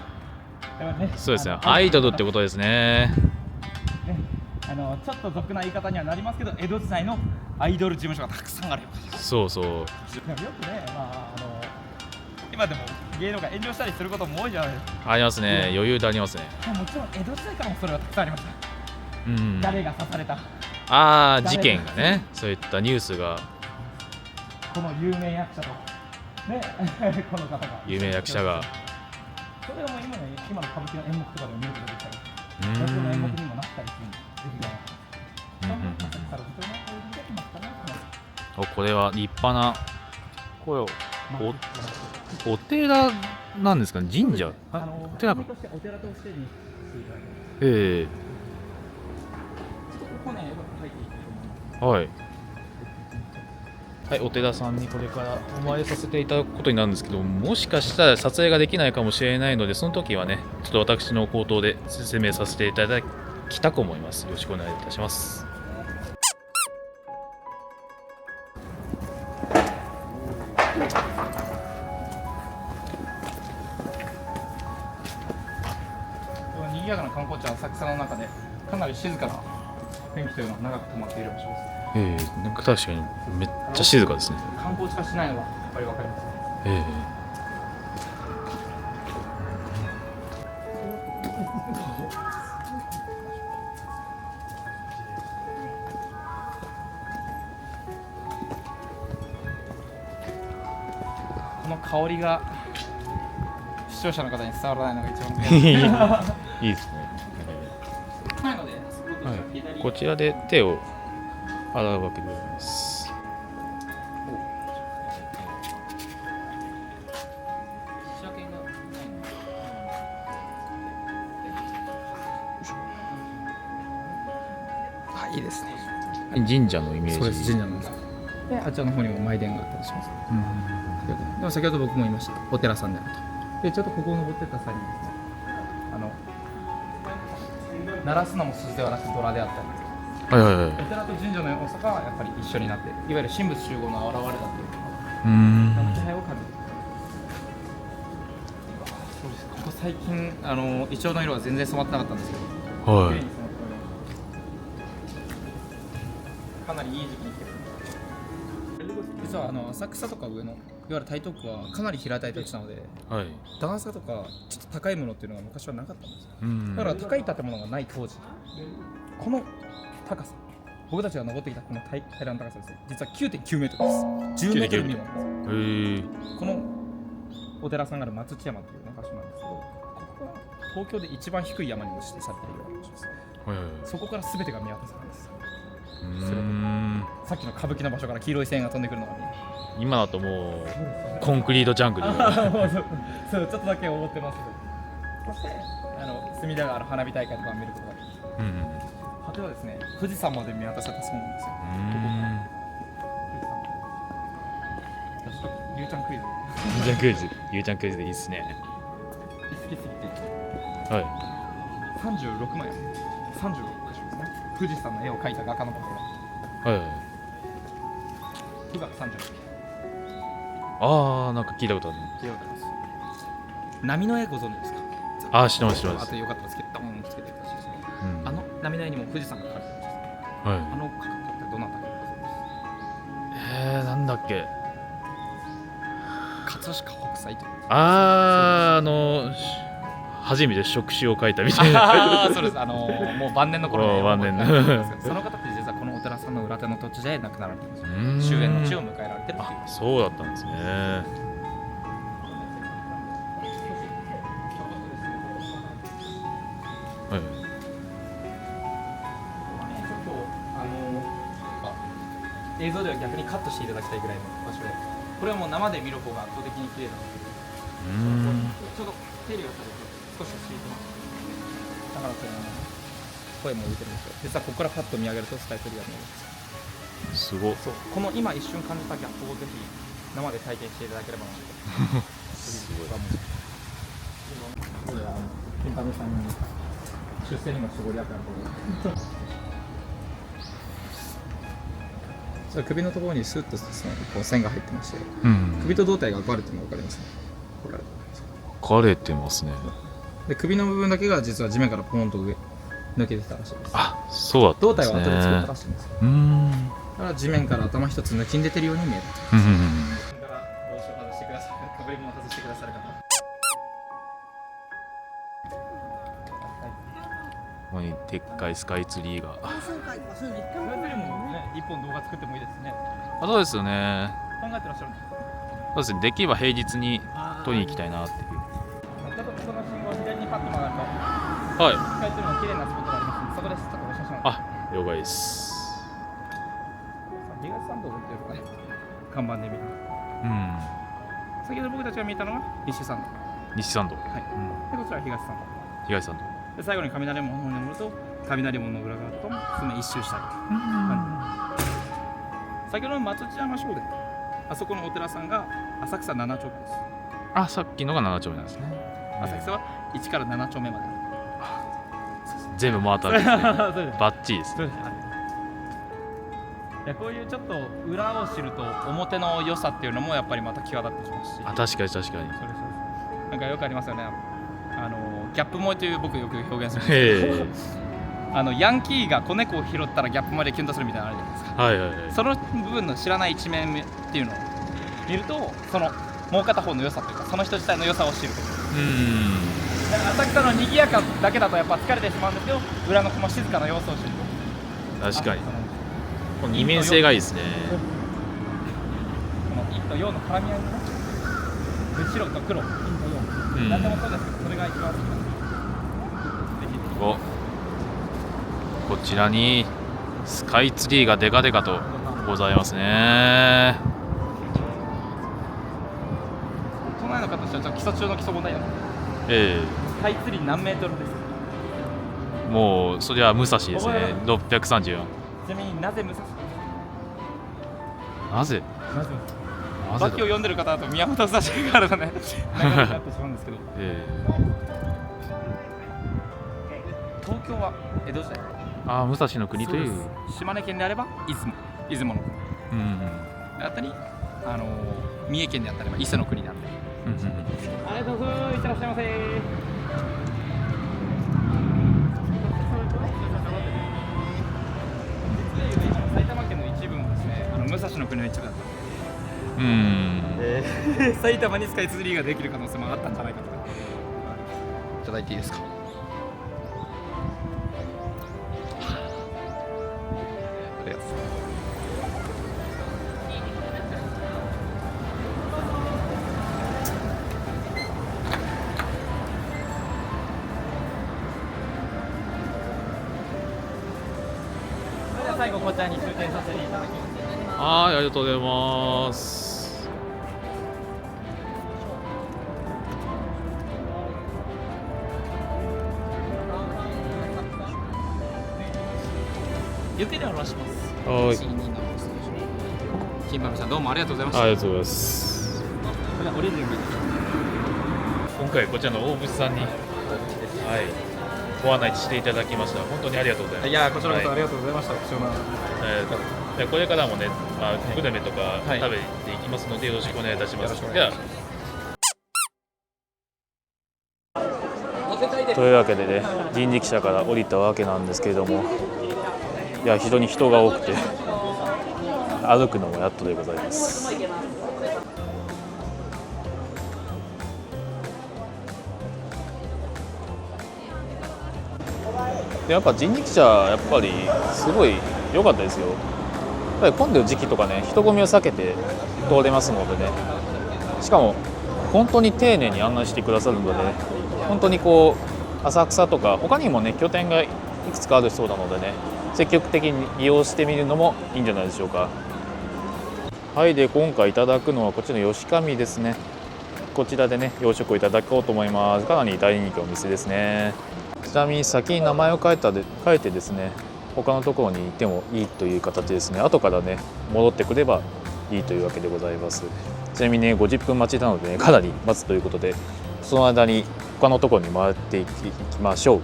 Speaker 2: やっぱりね、
Speaker 1: そうですね、アイドルってことですね。
Speaker 2: ね、ちょっと俗な言い方にはなりますけど、江戸時代のアイドル事務所がたくさんあるようです。
Speaker 1: そうそう。
Speaker 2: でもよくね、今でも芸能が遠慮したりすることも多いじゃないですか。
Speaker 1: ありますね、余裕でありますね。
Speaker 2: もちろん江戸時代からもそれはたくさんありました。
Speaker 1: うん。
Speaker 2: 誰が刺された、
Speaker 1: ああ、事件がね、そういったニュースが。
Speaker 2: この有名役者とねこの方が
Speaker 1: 有名役者が。
Speaker 2: それがもう今の歌舞伎の演目とかでも見ることができたり、落語の演目にもなったりするんで、ぜひ
Speaker 1: これは立派な、これお寺なんですかね、神社。お寺か。
Speaker 2: お寺としてに
Speaker 1: え
Speaker 2: ここね、よく書いていいと思います。
Speaker 1: え、はいはい、お寺さんにこれからお参りさせていただくことになるんですけど、もしかしたら撮影ができないかもしれないので、その時はね、ちょっと私の口頭で説明させていただきたく思います。よろしくお願いいたします。
Speaker 2: 賑やかな観光地は浅草の中でかなり静かな雰囲気というのは長く止まっている場所です。
Speaker 1: なんか確かにめっちゃ静かですね。
Speaker 2: 観光地化しないのはやっぱりわかりますね。この香りが視聴者の方に伝わらないのが一番
Speaker 1: いいですね。
Speaker 2: ないので、
Speaker 1: はい、こちらで手を洗うわけでございます。神社のイメージ。
Speaker 2: そうです、神社なんです。で、あちらの方にも舞殿があったりします。でも先ほど僕も言いました、お寺さんであると。で、ちょっとここを登ってった際にですね、鳴らすのも鈴ではなくドラであったり、
Speaker 1: はいはいはい。
Speaker 2: お寺と神社の良さがやっぱり一緒になって、いわゆる神仏集合の表れだという気配を感じる。そうです。ここ最近イチョウの色は全然染まってなかったんですけど、
Speaker 1: はい。
Speaker 2: 綺麗に染まっております。かなりいい時期に来てる。実は浅草とか上のいわゆる台東区はかなり平たい土地なので、
Speaker 1: はい。
Speaker 2: 段差とかちょっと高いものっていうのが昔はなかったんですよ。だから高い建物がない当時、この高さ、僕たちが登ってきたこの平らな高さですね、実は 9.9 メートルです。10メートル未満なんです。このお寺さんがある松千山という、ね、場所なんですけど、ここが東京で一番低い山にも指定されているような場所です。そこから全てが見渡せるんです。さっきの歌舞伎の場所から黄色い線が飛んでくるのが見える。
Speaker 1: 今だともうコンクリートジャングル
Speaker 2: そう、ちょっとだけ思ってます。そして隅田川の花火大会とか見ることができます。果てはですね、富士山まで見渡せたそうなんですよ。ゆうちゃんクイズ。
Speaker 1: ゆうちゃんクイズでいいっすね。
Speaker 2: 好きすぎて。
Speaker 1: はい。
Speaker 2: 36枚。36箇所ですね。富士山の絵を描いた画家の方が。
Speaker 1: はい。
Speaker 2: 富岳36。
Speaker 1: ああ、なんか聞いたことある。
Speaker 2: 波の絵ご存知ですか？
Speaker 1: ああ、知ってます。
Speaker 2: あとよかったらつけて、ドーンつけてたしですね。波の絵にも富士山が描かれてるんです。
Speaker 1: はい。
Speaker 2: 画家ってどなたかご存知ですか？
Speaker 1: なんだっけ。
Speaker 2: 葛飾北斎という。
Speaker 1: 初めて触手を描いたみたいな。
Speaker 2: そうです。もう晩年の頃に
Speaker 1: 晩年の
Speaker 2: その方って実はこのお寺さんの裏手の土地で亡くなられてるんですよ。終焉の地を迎えられてるっていう。
Speaker 1: そうだったんですね。はい。
Speaker 2: 映像では逆にカットしていただきたいぐらいの場所で、これはもう生で見る方が圧倒的に綺麗だな。ちょうど手入れがされて少し敷いてます。だから声も出てるんですよ。実はここからパッと見上げるとスカイツリーが見えるんですよ。
Speaker 1: すごい。
Speaker 2: そう、この今一瞬感じたギャップをぜひ生で体験していただければなと。すごい。金髪さんに出世にも絞り合ったので。首のところにスッとですね、こう線が入ってまして、首と胴体が分かれてるの分かりますね。
Speaker 1: 分かれてますね。
Speaker 2: で、首の部分だけが実は地面からポーンと上抜けてたらしいです。
Speaker 1: あ、そうだったんですね。
Speaker 2: 胴体は後で作ったらしいんですよ。だから地面から頭一つ抜きん出てるように見える。帽子を外してくださる、かぶり物を外してくださる方。
Speaker 1: ここにでっかいスカイツリーが。
Speaker 2: それでもね、一本動画作ってもいいですね。
Speaker 1: そうですよね。
Speaker 2: 考えてらっしゃるんですか？
Speaker 1: そうですね。できれば平日に撮りに行きたいなっていう。
Speaker 2: ちょっとその信号を左にパッと曲がると、
Speaker 1: はい。
Speaker 2: スカイツリーの綺麗なスポットがありますので、そこです。ちょっとお写真を。
Speaker 1: あ、了解です。
Speaker 2: 東参道っていうのかね、看板で見た。先ほど僕たちが見たのが西参道。
Speaker 1: 西参道。
Speaker 2: はい。でこちらは東参道。
Speaker 1: 東参道。
Speaker 2: で最後に雷門の方に登ると雷門の裏側とその一周したい感じ。先ほどの松千山商店、あそこのお寺さんが浅草7丁目です。
Speaker 1: あ、さっきのが7丁目なんですね。
Speaker 2: 浅草は1から7丁目まで。
Speaker 1: 全部回ったわけですね。バッチリです。
Speaker 2: いや、こういうちょっと裏を知ると表の良さっていうのもやっぱりまた際立ってきますし。
Speaker 1: あ、確かに確かに。
Speaker 2: なんかよくありますよね。ギャップ萌えという僕よく表現するんですけど、ヤンキーが子猫を拾ったらギャップまでキュンとするみたいなのあるじゃないですか。
Speaker 1: はいはいはい。
Speaker 2: その部分の知らない一面っていうのを見ると、そのもう片方の良さというか、その人自体の良さを知るという。だから浅草の賑やかだけだとやっぱ疲れてしまうんですけど、裏のこの静かな様子を知ると。
Speaker 1: 確かに。この二面性がいいですね。
Speaker 2: この陰と陽の絡み合いのね、白と黒、陰と陽、何でもそうですけど、それが一番好きなんです。
Speaker 1: こちらにスカイツリーがデカデカとございますね。
Speaker 2: 都内の方としてはちょっと基礎中の基礎問題なので、スカイツリー何メートルですか？
Speaker 1: もうそれは武蔵ですね。634。
Speaker 2: ちなみになぜ武蔵
Speaker 1: なぜ
Speaker 2: バキを読んでる方だと宮本武蔵があるのね長くなってしまうんですけど、東京は江戸時代
Speaker 1: 武蔵の国という
Speaker 2: 島根県であれば出雲の国だったり、三重県であったり伊勢の国であったり、ありがとうございます。いってらっしゃいませ。埼玉県の一部もですね、武蔵の国の一部だったので、埼玉にスカイツリーができる可能性もあったんじゃないかと。いただいていいですか。ありがとうございます。最後こちらに終点させていただきます。
Speaker 1: はい、ありがとうございます。
Speaker 2: ゆっくり下ろします。
Speaker 1: はい。
Speaker 2: 金馬さんどうもありがとうございました。
Speaker 1: ありがとうございます。
Speaker 2: これはオリジナルです。
Speaker 1: 今回こちらの大渕さんに、ご案内していただきました。本当にありがとうございます。
Speaker 2: いやこちらこそありがとうございました。
Speaker 1: これからもね、グルメとか食べていきますのでよろしくお願いいたします。ではというわけでね、人力車から降りたわけなんですけれども、いや非常に人が多くて歩くのもやっとでございます。でやっぱ人力車やっぱりすごい良かったですよ。やっぱり混んでる時期とかね、人混みを避けて通れますのでね、しかも本当に丁寧に案内してくださるので、本当にこう浅草とか他にもね拠点がいくつかあるそうなのでね、積極的に利用してみるのもいいんじゃないでしょうか。はい、で今回いただくのはこちらの吉上ですね。こちらでね洋食をいただこうと思います。かなり大人気のお店ですね。ちなみに先に名前を変えてですね、他のところに行ってもいいという形ですね。後からね戻ってくればいいというわけでございます。ちなみにね50分待ちなので、ね、かなり待つということで、その間に他のところに回っていきましょう。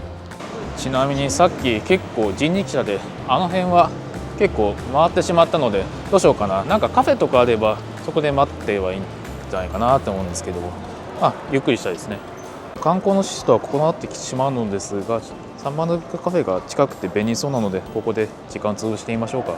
Speaker 1: ちなみにさっき結構人力車であの辺は結構回ってしまったので、どうしようかな。なんかカフェとかあればそこで待ってはいいんじゃないかなと思うんですけども、ゆっくりしたいですね。観光のシスとはここになってきてしまうのですが、サンマルクカフェが近くて便利そうなので、ここで時間潰してみましょうか。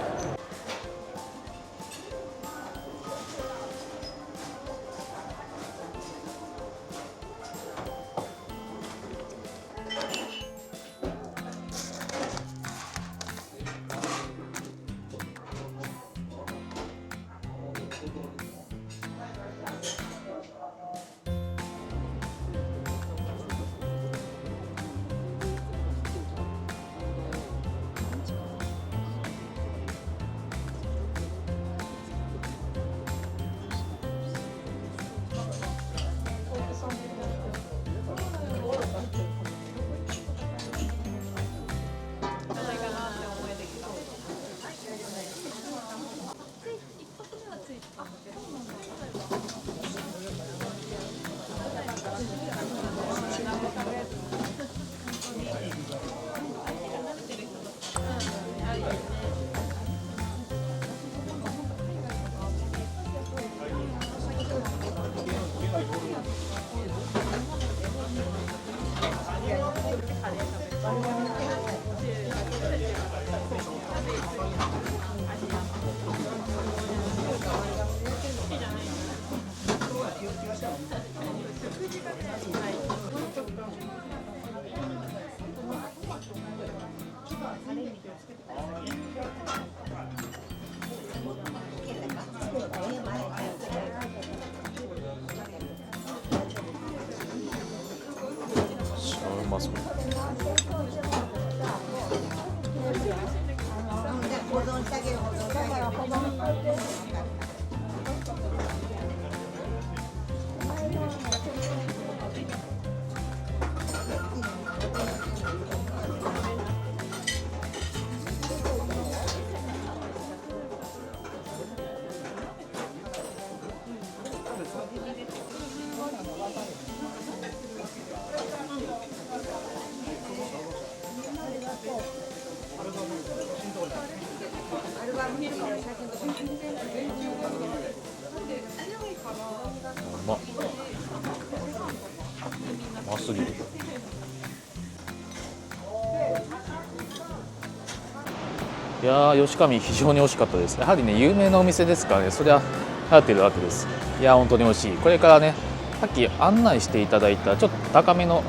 Speaker 1: いやー、吉上非常に美味しかったです。やはりね、有名なお店ですからね、それは流行ってるわけです。いやー、本当に美味しい。これからね、さっき案内していただいたちょっと高めの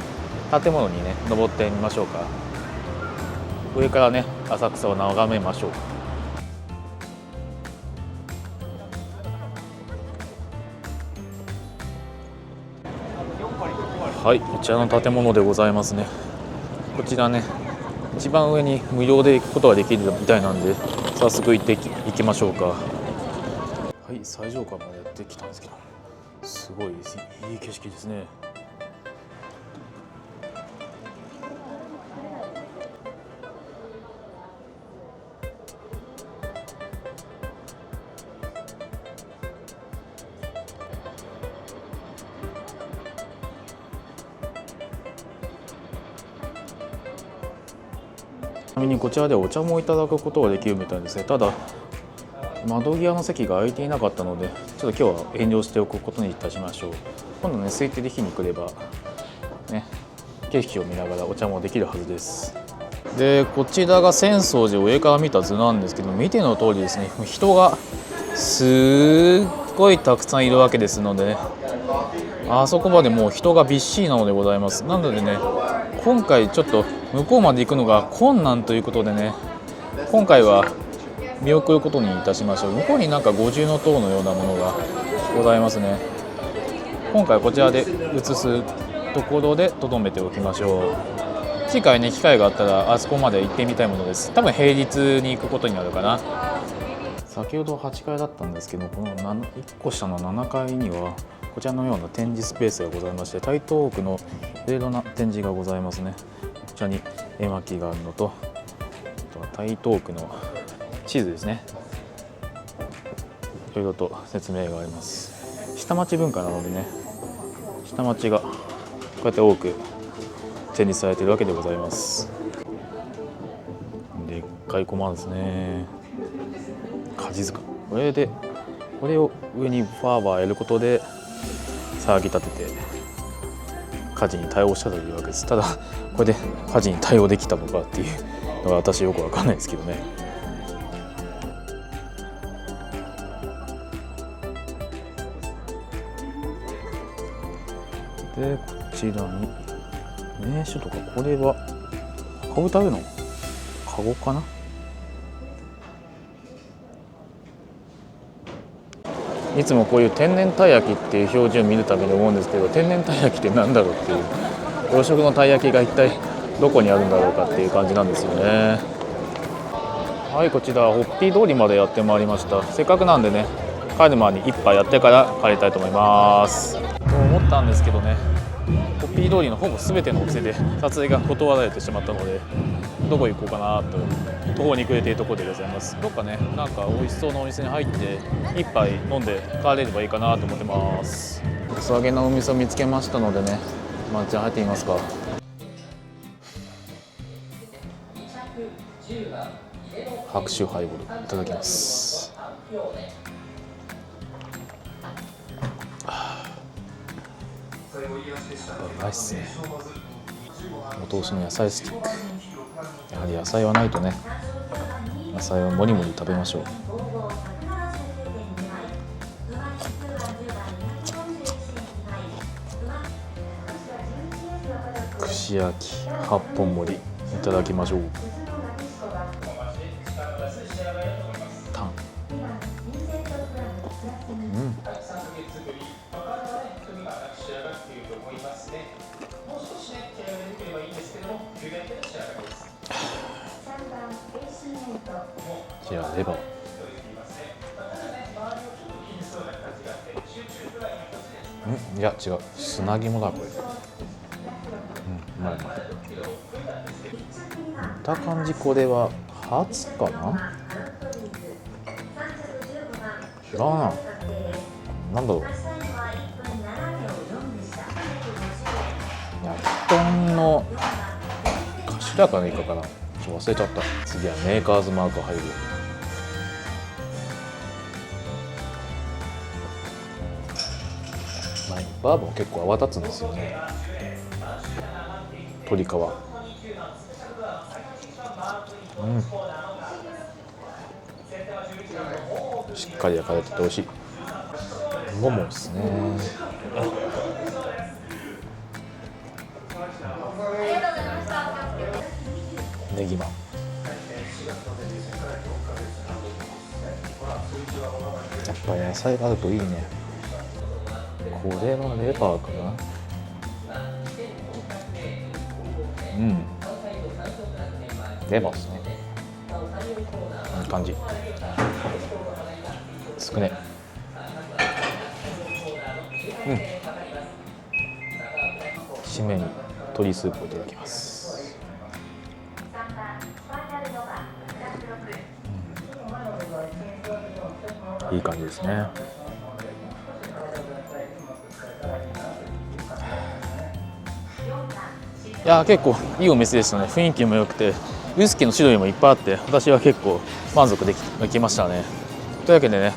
Speaker 1: 建物にね、登ってみましょうか。上からね、浅草を眺めましょう。はい、こちらの建物でございますね。こちらね、一番上に無料で行くことができるみたいなんで、早速行きましょうか。はい、最上階までやってきたんですけど、すごいいい景色ですね。ちなみにこちらでお茶もいただくことができるみたいですね。ただ窓際の席が空いていなかったので、ちょっと今日は遠慮しておくことにいたしましょう。今度ね、空いてる日に来ればね、景色を見ながらお茶もできるはずです。で、こちらが浅草寺を上から見た図なんですけど、見ての通りですね、人がすっごいたくさんいるわけですのでね、あそこまでもう人がびっしりなのでございます。なのでね、今回ちょっと向こうまで行くのが困難ということでね、今回は見送ることにいたしましょう。向こうになんか五重塔のようなものがございますね。今回こちらで移すところで留めておきましょう。次回ね、機会があったらあそこまで行ってみたいものです。多分平日に行くことになるかな。先ほど8階だったんですけど、この1個下の7階にはこちらのような展示スペースがございまして、台東区のいろいろな展示がございますね。こちらに絵巻があるのと、あとは台東区の地図ですね。いろいろと説明があります。下町文化なのでね、下町がこうやって多く展示されているわけでございます。でっかい駒ですね。果実塚。これを上にファーバーやることで騒ぎ立てて火事に対応したというわけです。ただこれで火事に対応できたのかっていうのが私よくわかんないですけどね。で、こちらに名所とか、これは株食べのカゴかな。いつもこういう天然たい焼きっていう表示を見るたびに思うんですけど、天然たい焼きって何だろうっていう、養殖のたい焼きが一体どこにあるんだろうかっていう感じなんですよね。はい、こちらホッピー通りまでやってまいりました。せっかくなんでね、帰る前に一杯やってから帰りたいと思います。と思ったんですけどね、ホッピー通りのほぼ全てのお店で撮影が断られてしまったので、どこ行こうかなと途方に暮れているところでございます。どっかね、なんか美味しそうなお店に入って一杯飲んで帰れればいいかなと思ってます。素揚げのお店を見つけましたのでね、じゃあ入ってみますか。白州ハイボールいただきます。うまいっすね。お通しの野菜スティック。やはり野菜はないとね、野菜はもりもり食べましょう。串焼き8本盛りいただきましょう。タン、じゃあレバー。いや違う、砂肝だこれ。うまいうまい。見た感じこれはハツかな。違うな。なんだろう。焼き豚の頭か何かかな。ちょっと忘れちゃった。次はメーカーズマーク入る。バーボン結構泡立つんですよね。鶏皮。しっかり焼かれてて美味しい。ももですね。ネギマン。やっぱ野菜があるといいね。これはレバーかな。うん。レバーですね。いい感じ。少ね。うん。締めに鶏スープをいただきます。いい感じですね。いや結構いいお店でしたね。雰囲気も良くてウイスキーの種類もいっぱいあって、私は結構満足できましたね。というわけでね、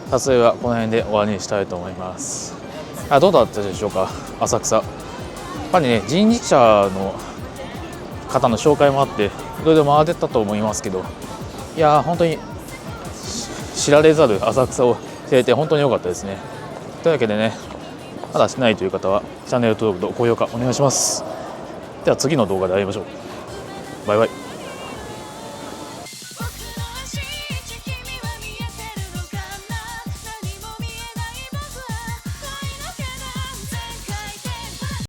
Speaker 1: 撮影はこの辺で終わりにしたいと思います。どうだったでしょうか、浅草。やっぱりね、人力車の方の紹介もあっていろいろ回ってたと思いますけど、いや本当に知られざる浅草を知れて本当に良かったですね。というわけでね、まだしてないという方はチャンネル登録と高評価お願いします。では次の動画で会いましょう。バイバイ。